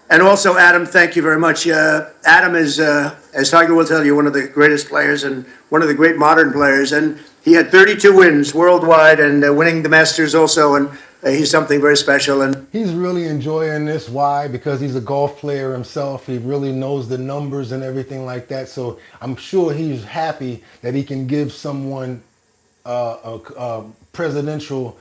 And also, Adam, thank you very much. Adam is, as Tiger will tell you, one of the greatest players and one of the great modern players. And he had 32 wins worldwide and winning the Masters also. And he's something very special. And he's really enjoying this. Why? Because he's a golf player himself. He really knows the numbers and everything like that. So I'm sure he's happy that he can give someone a presidential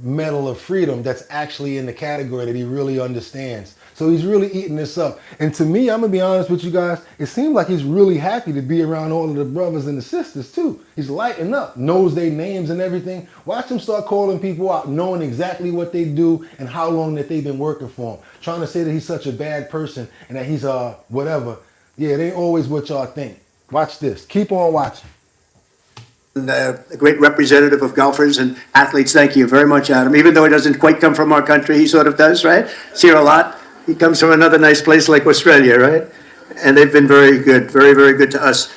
Medal of Freedom that's actually in the category that he really understands. So he's really eating this up. And to me, I'm going to be honest with you guys, it seems like he's really happy to be around all of the brothers and the sisters too. He's lighting up, knows their names and everything. Watch him start calling people out, knowing exactly what they do and how long that they've been working for him. Trying to say that he's such a bad person and that he's whatever. Yeah, it ain't always what y'all think. Watch this. Keep on watching. A great representative of golfers and athletes. Thank you very much, Adam. Even though he doesn't quite come from our country, he sort of does, right? He's here a lot. He comes from another nice place like Australia, right? And they've been very good, very, very good to us.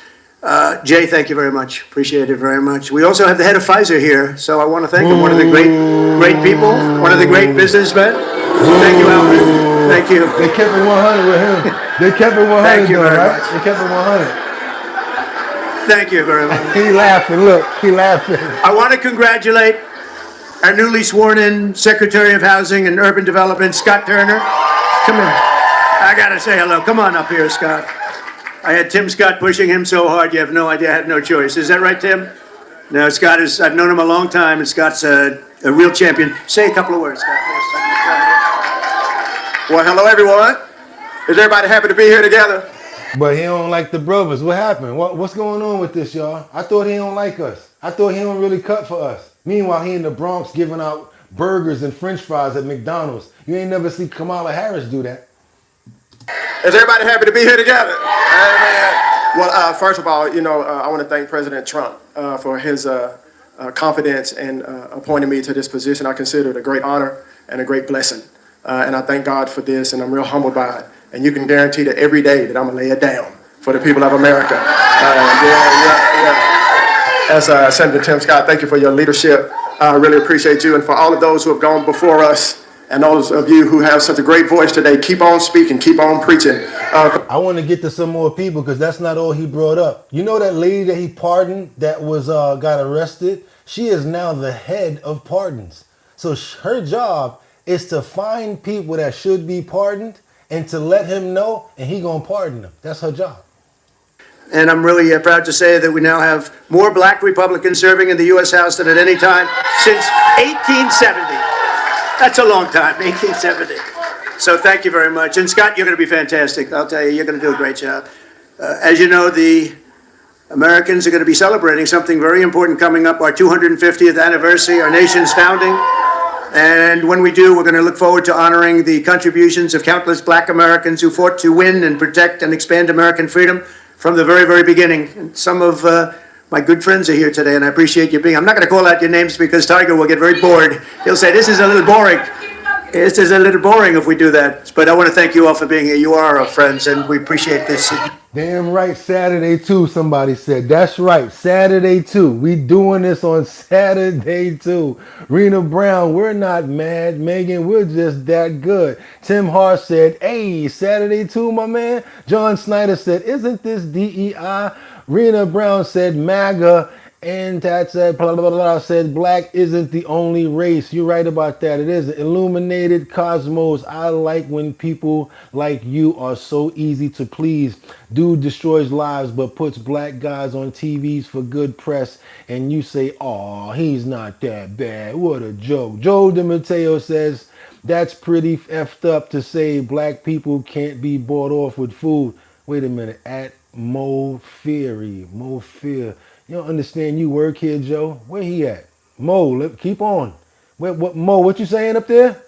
Jay, thank you very much. Appreciate it very much. We also have the head of Pfizer here, so I want to thank him. One of the great people, one of the great businessmen. Thank you, Alfred. Thank you. They kept it 100 with him. They kept it 100, Thank you though, very right? much. They kept it 100. Thank you very much. He laughing. Look, he laughing. I want to congratulate our newly sworn-in Secretary of Housing and Urban Development, Scott Turner. Come in. I got to say hello. Come on up here, Scott. I had Tim Scott pushing him so hard, you have no idea. I had no choice. Is that right, Tim? No, Scott is, I've known him a long time, and Scott's a real champion. Say a couple of words, Scott. Well, hello, everyone. Is everybody happy to be here together? But he don't like the brothers. What happened? What's going on with this, y'all? I thought he don't like us. I thought he don't really cut for us. Meanwhile, he in the Bronx giving out burgers and French fries at McDonald's. You ain't never see Kamala Harris do that. Is everybody happy to be here together? Amen. Well, first of all, I want to thank President Trump for his confidence in appointing me to this position. I consider it a great honor and a great blessing. And I thank God for this, and I'm real humbled by it. And you can guarantee that every day that I'm going to lay it down for the people of America. As Senator Tim Scott, thank you for your leadership. I really appreciate you. And for all of those who have gone before us, and those of you who have such a great voice today, keep on speaking, keep on preaching. I want to get to some more people because that's not all he brought up. You know that lady that he pardoned that was got arrested? She is now the head of pardons. So her job is to find people that should be pardoned and to let him know, and he gonna pardon them. That's her job. And I'm really proud to say that we now have more black Republicans serving in the U.S. House than at any time since 1870. That's a long time, 1870. So thank you very much. And Scott, you're going to be fantastic. I'll tell you, you're going to do a great job. As you know, the Americans are going to be celebrating something very important coming up, our 250th anniversary, our nation's founding. And when we do, we're going to look forward to honoring the contributions of countless black Americans who fought to win and protect and expand American freedom from the very, very beginning. And some of my good friends are here today, and I appreciate you being. I'm not going to call out your names because Tiger will get very bored. He'll say, this is a little boring. This is a little boring if we do that. But I want to thank you all for being here. You are our friends, and we appreciate this. Damn right, Saturday too, somebody said. That's right, Saturday too. We doing this on Saturday too. Rena Brown, we're not mad. Megan, we're just that good. Tim Hart said, hey, Saturday too, my man. John Snyder said, isn't this DEI? Rena Brown said, MAGA. And that said, blah, blah, blah, said, black isn't the only race. You're right about that. It is. Illuminated Cosmos. I like when people like you are so easy to please. Dude destroys lives but puts black guys on TVs for good press. And you say, oh, he's not that bad. What a joke. Joe DeMatteo says, that's pretty effed up to say black people can't be bought off with food. Wait a minute. At Mo Fear. You don't understand you work here, Joe. Where he at? Mo, keep on. Mo, what you saying up there?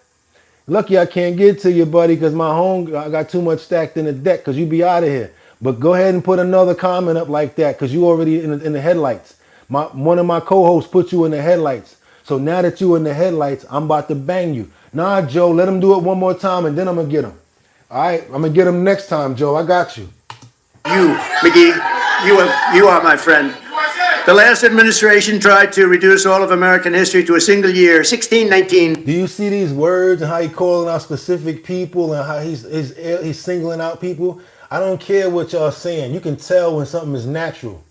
Lucky I can't get to you, buddy, because I got too much stacked in the deck because you be out of here. But go ahead and put another comment up like that because you already in the headlights. One of my co-hosts put you in the headlights. So now that you in the headlights, I'm about to bang you. Nah, Joe, let him do it one more time and then I'm going to get him. All right, I'm going to get him next time, Joe. I got you. You, McGee, you are my friend. The last administration tried to reduce all of American history to a single year, 1619. Do you see these words and how he's calling out specific people and how he's singling out people? I don't care what y'all saying. You can tell when something is natural.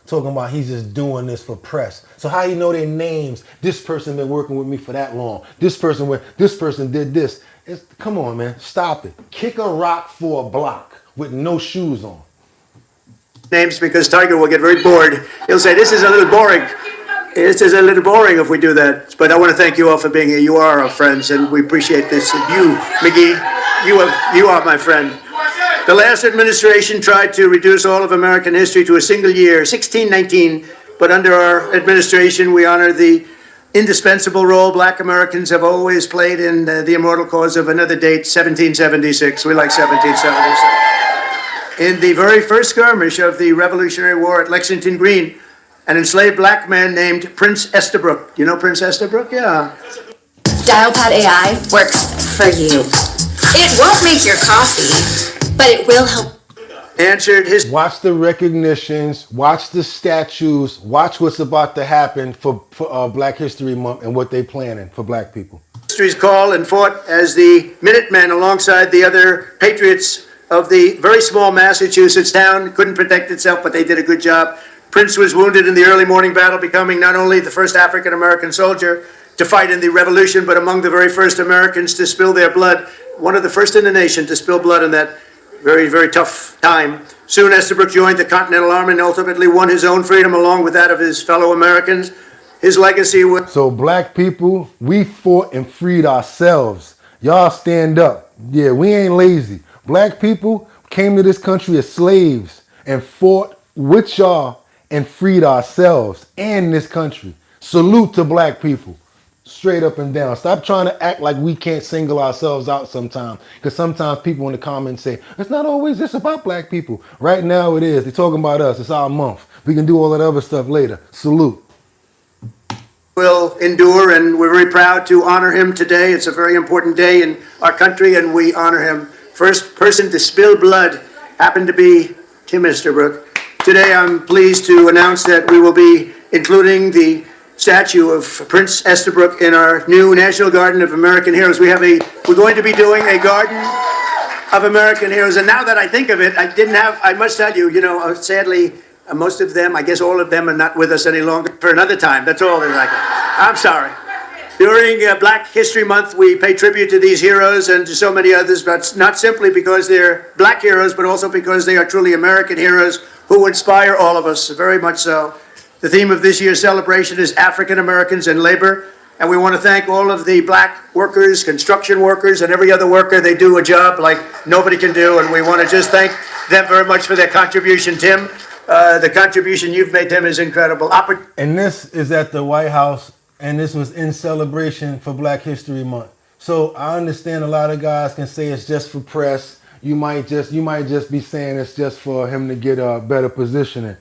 Talking about he's just doing this for press. So how you know their names? This person been working with me for that long. This person did this. Come on, man. Stop it. Kick a rock for a block with no shoes on. Names because Tiger will get very bored. He'll say, this is a little boring. This is a little boring if we do that. But I want to thank you all for being here. You are our friends, and we appreciate this. And you, McGee, you are my friend. The last administration tried to reduce all of American history to a single year, 1619. But under our administration, we honor the indispensable role black Americans have always played in the immortal cause of another date, 1776. We like 1776. In the very first skirmish of the Revolutionary War at Lexington Green, an enslaved black man named Prince Estabrook. You know Prince Estabrook? Yeah. Dialpad AI works for you. It won't make your coffee, but it will help. answered his... Watch the recognitions, watch the statues, watch what's about to happen for Black History Month and what they're planning for black people. History's call and fought as the Minutemen alongside the other patriots of the very small Massachusetts town. Couldn't protect itself, but they did a good job. Prince was wounded in the early morning battle, becoming not only the first African-American soldier to fight in the Revolution, but among the very first Americans to spill their blood. One of the first in the nation to spill blood in that very, very tough time. Soon Estabrook joined the Continental Army and ultimately won his own freedom along with that of his fellow Americans. His legacy was... So black people, we fought and freed ourselves. Y'all stand up. Yeah, we ain't lazy. Black people came to this country as slaves and fought with y'all and freed ourselves and this country. Salute to black people. Straight up and down. Stop trying to act like we can't single ourselves out sometimes. Because sometimes people in the comments say, it's not always just about black people. Right now it is. They're talking about us. It's our month. We can do all that other stuff later. Salute. Will endure, and we're very proud to honor him today. It's a very important day in our country, and we honor him. First person to spill blood happened to be Tim Estabrook. Today I'm pleased to announce that we will be including the statue of Prince Estabrook in our new National Garden of American Heroes. We're going to be doing a Garden of American Heroes, and now that I think of it, I must tell you, sadly, most of them, I guess all of them, are not with us any longer for another time. That's all. I'm sorry. During Black History Month, we pay tribute to these heroes and to so many others, but not simply because they're black heroes, but also because they are truly American heroes who inspire all of us, very much so. The theme of this year's celebration is African Americans and labor, and we want to thank all of the black workers, construction workers, and every other worker. They do a job like nobody can do, and we want to just thank them very much for their contribution. Tim, the contribution you've made, Tim, is incredible. And this is at the White House, and this was in celebration for Black History Month. So I understand a lot of guys can say it's just for press. You might just be saying it's just for him to get a better positioning.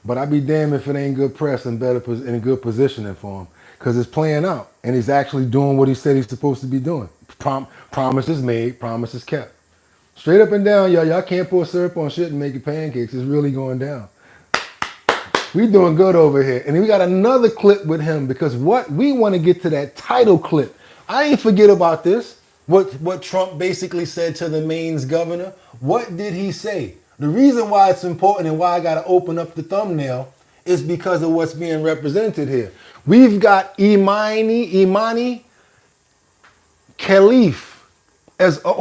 But I'd be damned if it ain't good press and good positioning for him, because it's playing out, and he's actually doing what he said he's supposed to be doing. Promises made, promises kept. Straight up and down, y'all. Y'all can't pour syrup on shit and make it pancakes. It's really going down. We doing good over here. And then we got another clip with him, because what we want to get to that title clip. I ain't forget about this. What Trump basically said to the Maine's governor. What did he say? The reason why it's important and why I got to open up the thumbnail is because of what's being represented here. We've got Imani Khalif.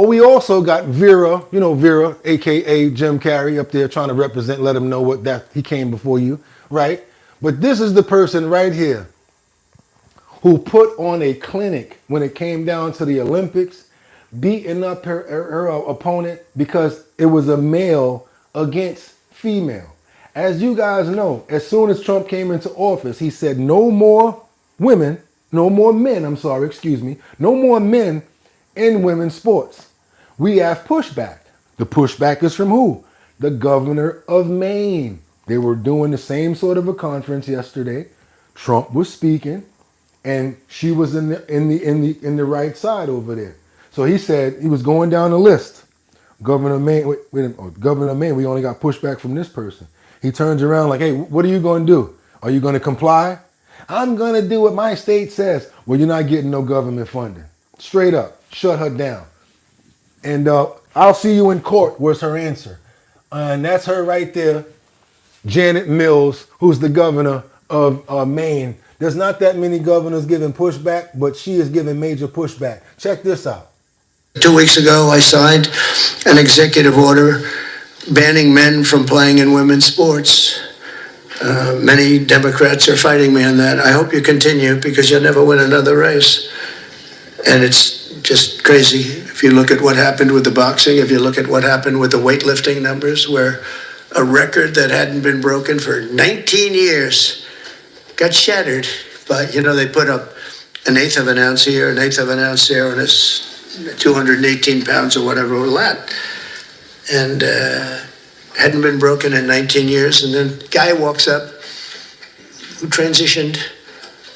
We also got Vera, Vera, a.k.a. Jim Carrey, up there trying to represent, let him know that he came before you, right? But this is the person right here who put on a clinic when it came down to the Olympics, beating up her opponent because it was a male against female. As you guys know, as soon as Trump came into office, he said no more men, no more men in women's sports. We have pushback. The pushback is from who? The governor of Maine. They were doing the same sort of a conference yesterday. Trump was speaking, and she was in the right side over there. So he said he was going down the list. Governor of Maine, Governor of Maine, we only got pushback from this person. He turns around like, hey, what are you going to do? Are you going to comply? I'm going to do what my state says. Well, you're not getting no government funding. Straight up, shut her down. And I'll see you in court was her answer. And that's her right there, Janet Mills, who's the governor of Maine. There's not that many governors giving pushback, but she is giving major pushback. Check this out. 2 weeks ago, I signed an executive order banning men from playing in women's sports. Many Democrats are fighting me on that. I hope you continue, because you'll never win another race. And it's just crazy. If you look at what happened with the boxing, if you look at what happened with the weightlifting numbers, where a record that hadn't been broken for 19 years got shattered. But, they put up an eighth of an ounce here, an eighth of an ounce there, and it's 218 pounds or whatever it was. And hadn't been broken in 19 years. And then a guy walks up who transitioned.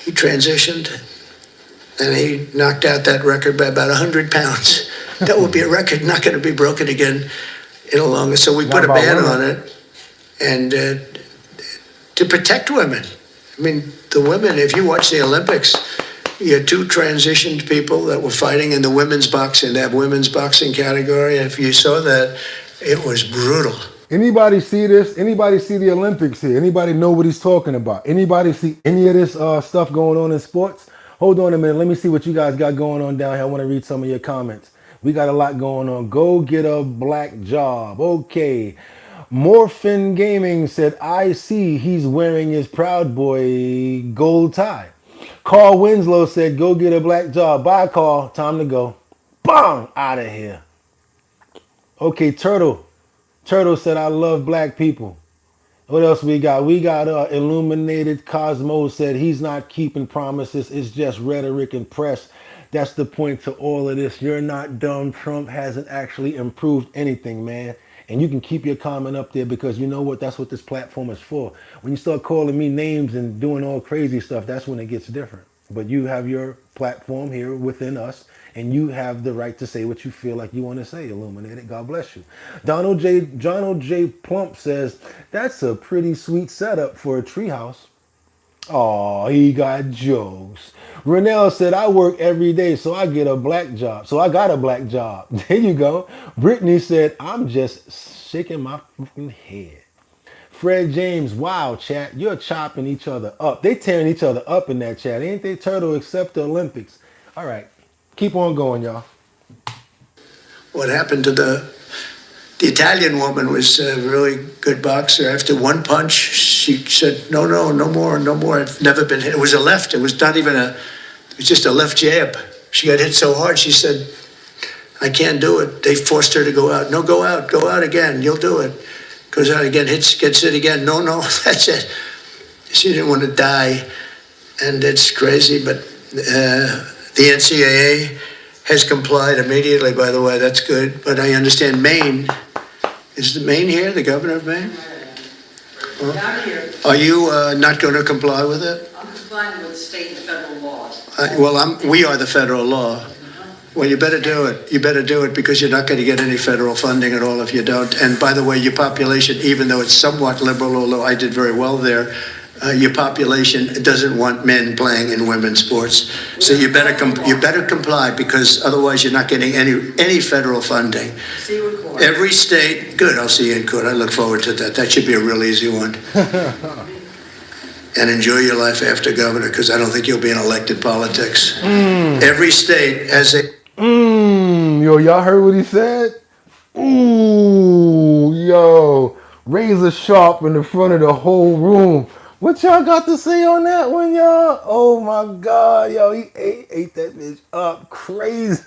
He transitioned, and he knocked out that record by about 100 pounds. That will be a record not going to be broken again any longer. So we put a ban on it, and to protect women. I mean, the women, if you watch the Olympics, you had two transitioned people that were fighting in the women's boxing. They have women's boxing category. And if you saw that, it was brutal. Anybody see this? Anybody see the Olympics here? Anybody know what he's talking about? Anybody see any of this stuff going on in sports? Hold on a minute. Let me see what you guys got going on down here. I want to read some of your comments. We got a lot going on. Go get a black job. Okay. Morphin Gaming said, I see he's wearing his Proud Boy gold tie. Carl Winslow said, go get a black job. Bye, Carl. Time to go. Bang! Out of here. Okay, Turtle. Turtle said, I love black people. What else we got? We got Illuminated Cosmos said, he's not keeping promises. It's just rhetoric and press. That's the point to all of this. You're not dumb. Trump hasn't actually improved anything, man. And you can keep your comment up there because you know what? That's what this platform is for. When you start calling me names and doing all crazy stuff, that's when it gets different. But you have your platform here within us, and you have the right to say what you feel like you want to say, Illuminated. God bless you. Donald J. Plump says, that's a pretty sweet setup for a treehouse. Oh, he got jokes. Renell said, I work every day, so I get a black job. So I got a black job. There you go. Brittany said, I'm just shaking my fucking head. Fred James, wow, chat, you're chopping each other up. They tearing each other up in that chat. Ain't they, Turtle, except the Olympics? All right. Keep on going, y'all. What happened to the Italian woman was a really good boxer. After one punch, she said, no more. I've never been hit. It was a left. It was not even it was just a left jab. She got hit so hard, she said, I can't do it. They forced her to go out. No, go out again. You'll do it. Goes out again, gets hit again. No, that's it. She didn't want to die. And it's crazy, but the NCAA has complied immediately, by the way. That's good. But I understand Maine. Is the Maine here, the governor of Maine? I'm here. Are you not going to comply with it? I'm complying with state and federal laws. We are the federal law. Well, you better do it. You better do it because you're not going to get any federal funding at all if you don't. And by the way, your population, even though it's somewhat liberal, although I did very well there, your population doesn't want men playing in women's sports. So you better comply because otherwise you're not getting any federal funding. See you in court. Every state, good, I'll see you in court. I look forward to that. That should be a real easy one. And enjoy your life after governor because I don't think you'll be in elected politics. Every state has a... Yo, y'all heard what he said? Ooh, yo, razor sharp in the front of the whole room. What y'all got to say on that one, y'all? Oh my God, yo, he ate that bitch up crazy.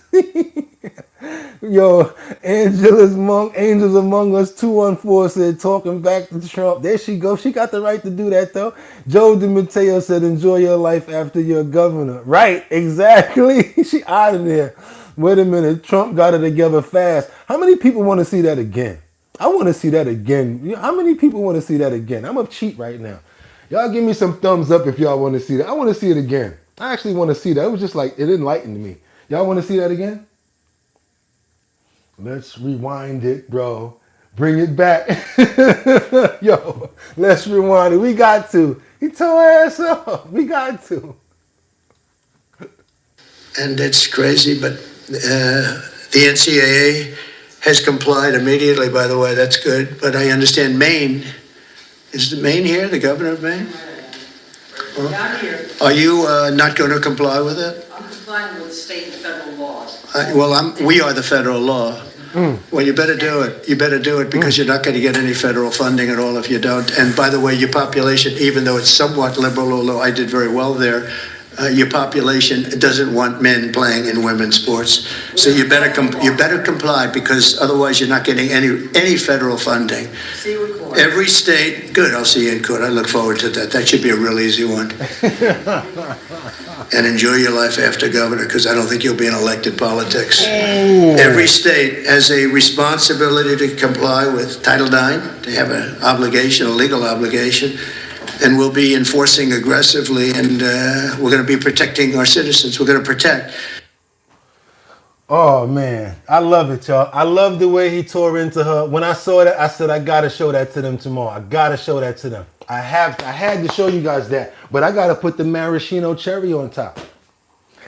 Yo, Angels Among Us 214 said, talking back to Trump. There she goes. She got the right to do that, though. Joe DiMatteo said, enjoy your life after you're governor. Right, exactly. She out of there. Wait a minute. Trump got it together fast. How many people want to see that again? I want to see that again. How many people want to see that again? I'm up cheap right now. Y'all give me some thumbs up if y'all want to see that. I want to see it again. I actually want to see that. It was just like, it enlightened me. Y'all want to see that again? Let's rewind it, bro. Bring it back. Yo, let's rewind it. We got to. He tore ass up. We got to. And it's crazy, but the NCAA has complied immediately, by the way. That's good. But I understand Maine. Is the Maine here, the governor of Maine? I'm here. Are you not going to comply with it? I'm complying with state and federal laws. We are the federal law. Well, you better do it. You better do it because you're not going to get any federal funding at all if you don't. And by the way, your population, even though it's somewhat liberal, although I did very well there, your population doesn't want men playing in women's sports. So you better comply because otherwise you're not getting any federal funding. See you in court. Every state, good, I'll see you in court. I look forward to that. That should be a real easy one. And enjoy your life after governor because I don't think you'll be in elected politics. Every state has a responsibility to comply with Title IX. They have an obligation, a legal obligation. And we'll be enforcing aggressively, and we're going to be protecting our citizens. We're going to protect. Oh man, I love it, y'all. I love the way he tore into her. When I saw that, I said I gotta show that to them tomorrow. I gotta show that to them. I had to show you guys that, but I gotta put the maraschino cherry on top.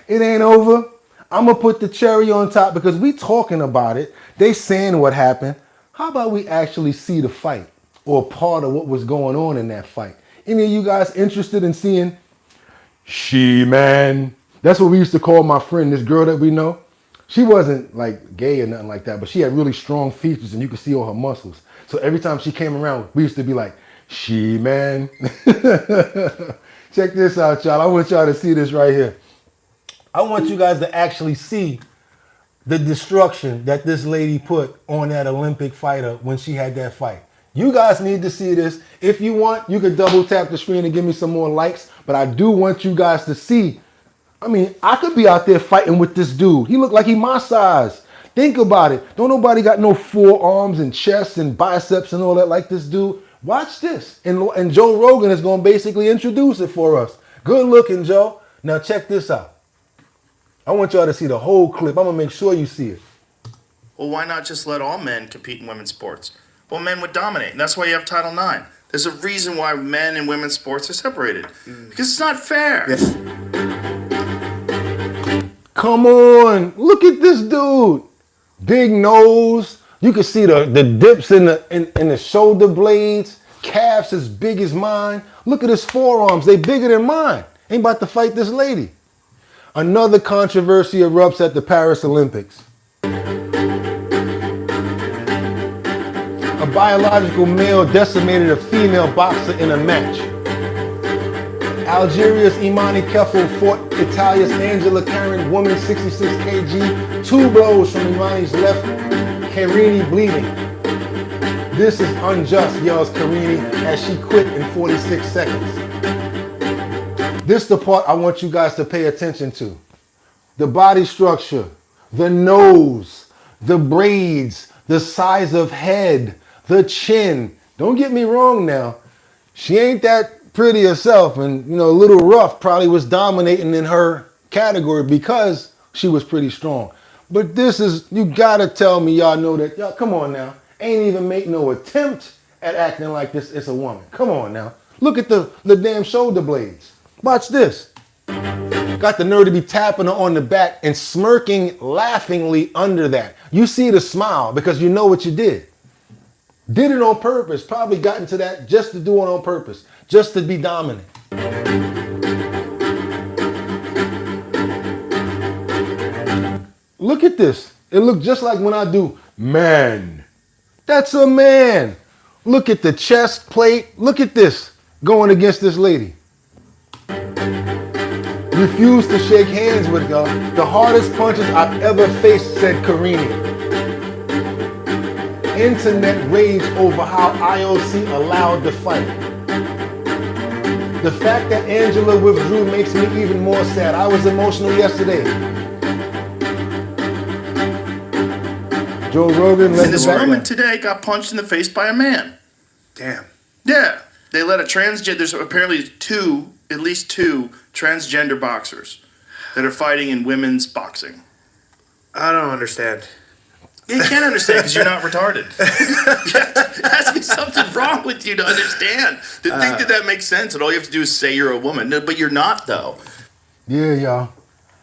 It ain't over. I'm gonna put the cherry on top because we talking about it. They saying what happened. How about we actually see the fight or part of what was going on in that fight? Any of you guys interested in seeing She-Man? That's what we used to call my friend, this girl that we know. She wasn't like gay or nothing like that, but she had really strong features and you could see all her muscles. So every time she came around, we used to be like, She-Man. Check this out, y'all. I want y'all to see this right here. I want you guys to actually see the destruction that this lady put on that Olympic fighter when she had that fight. You guys need to see this. If you want, you could double tap the screen and give me some more likes, but I do want you guys to see. I mean, I could be out there fighting with this dude. He looked like he my size. Think about it. Don't nobody got no forearms and chests and biceps and all that like this dude. Watch this. And Joe Rogan is going to basically introduce it for us. Good looking, Joe. Now check this out. I want y'all to see the whole clip. I'm going to make sure you see it. Well, why not just let all men compete in women's sports? Well, men would dominate, and that's why you have Title IX. There's a reason why men and women's sports are separated. Because it's not fair. Yes. Come on. Look at this dude. Big nose. You can see the dips in the shoulder blades. Calves as big as mine. Look at his forearms. They bigger than mine. Ain't about to fight this lady. Another controversy erupts at the Paris Olympics. A biological male decimated a female boxer in a match. Algeria's Imani Kefal fought Italia's Angela Karen, woman 66 kg, 2 blows from Imani's left, Carini bleeding. This is unjust, yells Carini as she quit in 46 seconds. This is the part I want you guys to pay attention to. The body structure, the nose, the braids, the size of head, the chin. Don't get me wrong now. She ain't that pretty herself, and a little rough probably was dominating in her category because she was pretty strong. But this is, you gotta tell me y'all know that, y'all come on now. Ain't even make no attempt at acting like this is a woman. Come on now. Look at the damn shoulder blades. Watch this. Got the nerve to be tapping her on the back and smirking laughingly under that. You see the smile because you know what you did. Did it on purpose. Probably got into that just to do it on purpose. Just to be dominant. Look at this. It looked just like when I do man. That's a man. Look at the chest plate. Look at this going against this lady. Refused to shake hands with her. The hardest punches I've ever faced, said Carini. Internet rage over how IOC allowed the fight. The fact that Angela withdrew makes me even more sad. I was emotional yesterday. Joe Rogan led And this the back. woman today got punched in the face by a man. Damn. Yeah. They let a transgender, there's apparently at least two transgender boxers that are fighting in women's boxing. I don't understand. You can't understand because you're not retarded. There has to be something wrong with you to understand. To think that makes sense and all you have to do is say you're a woman. No, but you're not, though. Yeah, y'all.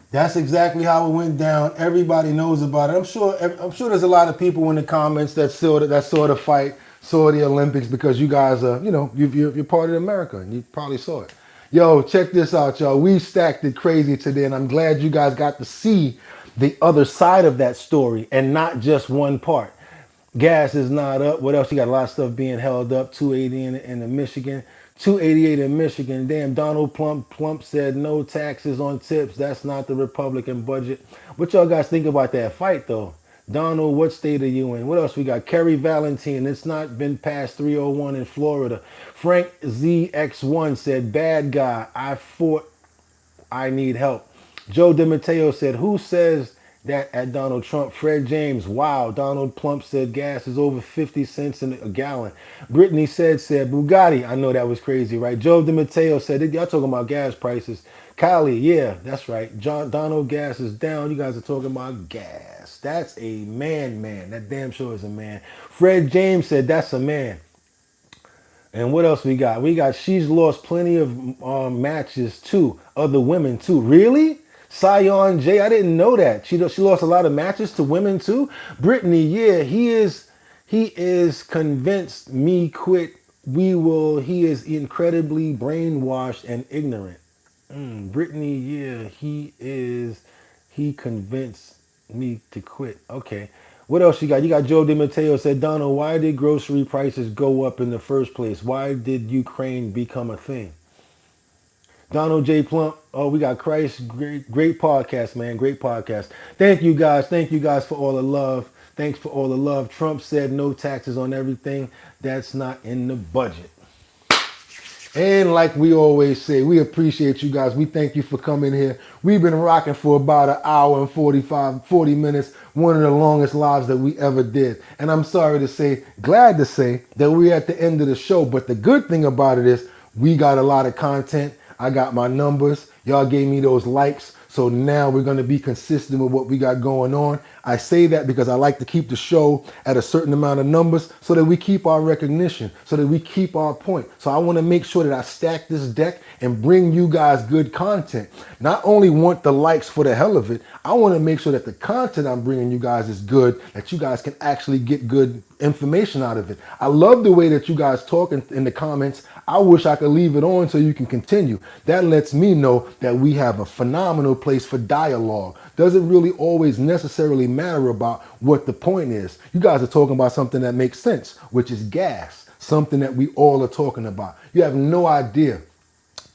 That's exactly how it went down. Everybody knows about it. I'm sure there's a lot of people in the comments that saw the fight, saw the Olympics because you guys are, you're part of America and you probably saw it. Yo, check this out, y'all. We stacked it crazy today, and I'm glad you guys got to see the other side of that story and not just one part. Gas is not up. What else? You got a lot of stuff being held up. 280 in Michigan. 288 in Michigan. Damn, Donald Plump said no taxes on tips. That's not the Republican budget. What y'all guys think about that fight, though? Donald, what state are you in? What else we got? Kerry Valentine. It's not been past 301 in Florida. Frank ZX1 said, bad guy. I fought. I need help. Joe DiMatteo said, who says That at Donald Trump. Fred James, wow. Donald Plump said gas is over 50 cents in a gallon. Brittany said Bugatti. I know that was crazy, right? Joe DeMatteo said, y'all talking about gas prices. Kylie, yeah, that's right. Donald gas is down. You guys are talking about gas. That's a man. That damn sure is a man. Fred James said that's a man. And what else we got? We got she's lost plenty of matches too. Other women too. Really? Sion J, I didn't know that. She lost a lot of matches to women too. Brittany, yeah, he is convinced me quit. He is incredibly brainwashed and ignorant. Brittany, yeah, he convinced me to quit. Okay. What else you got? You got Joe DeMatteo said, Donald, why did grocery prices go up in the first place? Why did Ukraine become a thing? Donald J. Plump. Oh, we got Christ. Great podcast, man. Great podcast. Thank you guys. Thank you guys for all the love. Thanks for all the love. Trump said no taxes on everything. That's not in the budget. And like we always say, we appreciate you guys. We thank you for coming here. We've been rocking for about an hour and 40 minutes. One of the longest lives that we ever did. And I'm glad to say that we're at the end of the show. But the good thing about it is we got a lot of content. I got my numbers. Y'all gave me those likes. So now we're going to be consistent with what we got going on. I say that because I like to keep the show at a certain amount of numbers so that we keep our recognition, so that we keep our point. So I want to make sure that I stack this deck and bring you guys good content. Not only want the likes for the hell of it, I want to make sure that the content I'm bringing you guys is good, that you guys can actually get good information out of it. I love the way that you guys talk in the comments. I wish I could leave it on so you can continue. That lets me know that we have a phenomenal place for dialogue. Doesn't really always necessarily matter about what the point is. You guys are talking about something that makes sense, which is gas, something that we all are talking about. You have no idea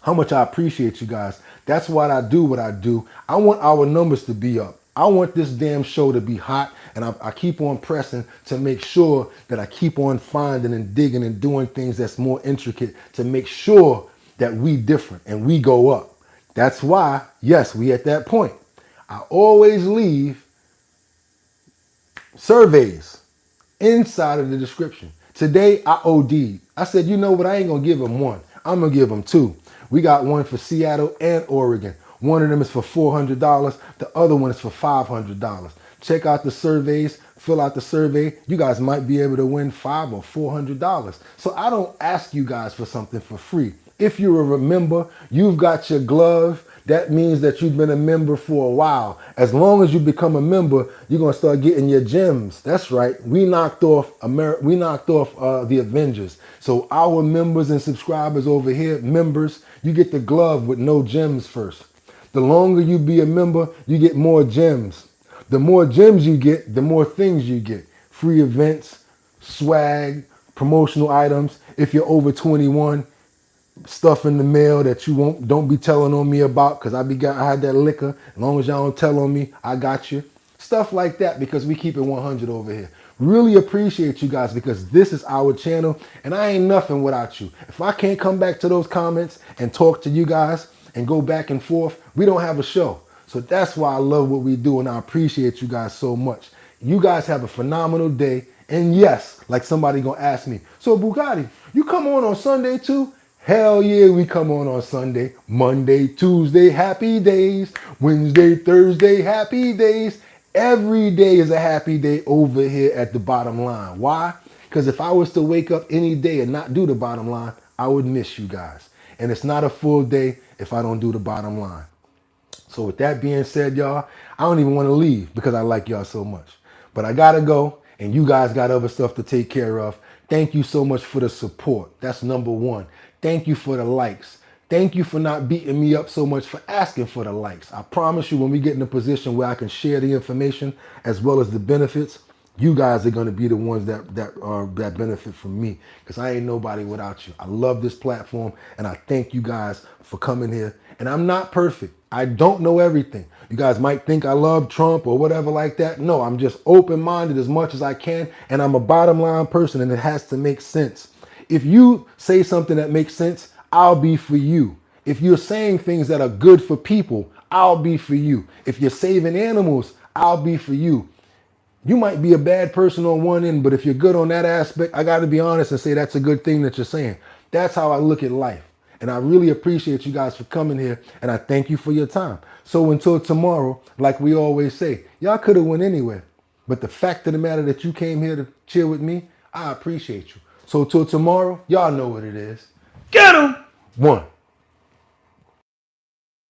how much I appreciate you guys. That's why I do what I do. I want our numbers to be up. I want this damn show to be hot, and I keep on pressing to make sure that I keep on finding and digging and doing things that's more intricate to make sure that we different and we go up. That's why, yes, we at that point. I always leave surveys inside of the description. Today, I OD'd. I said, you know what? I ain't going to give them one. I'm going to give them two. We got one for Seattle and Oregon. One of them is for $400. The other one is for $500. Check out the surveys. Fill out the survey. You guys might be able to win $500 or $400. So I don't ask you guys for something for free. If you're a member, you've got your glove. That means that you've been a member for a while. As long as you become a member, you're gonna start getting your gems. That's right. We knocked off the Avengers. So our members and subscribers over here, members, you get the glove with no gems first. The longer you be a member, you get more gems. The more gems you get, the more things you get. Free events, swag, promotional items. If you're over 21, stuff in the mail that you don't be telling on me about because I had that liquor. As long as y'all don't tell on me, I got you. Stuff like that because we keep it 100 over here. Really appreciate you guys because this is our channel and I ain't nothing without you. If I can't come back to those comments and talk to you guys and go back and forth, we don't have a show. So that's why I love what we do and I appreciate you guys so much. You guys have a phenomenal day. And yes, like somebody gonna ask me, so Bugatti, you come on Sunday too? Hell yeah, we come on Sunday, Monday, Tuesday, happy days, Wednesday, Thursday, happy days. Every day is a happy day over here at the bottom line. Why? Because if I was to wake up any day and not do the bottom line, I would miss you guys. And it's not a full day if I don't do the bottom line. So with that being said, y'all, I don't even want to leave because I like y'all so much. But I gotta go, and you guys got other stuff to take care of. Thank you so much for the support. That's number one. Thank you for the likes. Thank you for not beating me up so much for asking for the likes. I promise you when we get in a position where I can share the information as well as the benefits, you guys are going to be the ones that benefit from me because I ain't nobody without you. I love this platform and I thank you guys for coming here. And I'm not perfect. I don't know everything. You guys might think I love Trump or whatever like that. No, I'm just open-minded as much as I can and I'm a bottom line person and it has to make sense. If you say something that makes sense, I'll be for you. If you're saying things that are good for people, I'll be for you. If you're saving animals, I'll be for you. You might be a bad person on one end, but if you're good on that aspect, I got to be honest and say that's a good thing that you're saying. That's how I look at life. And I really appreciate you guys for coming here, and I thank you for your time. So until tomorrow, like we always say, y'all could have went anywhere. But the fact of the matter that you came here to chill with me, I appreciate you. So till tomorrow, y'all know what it is. Get 'em! 1.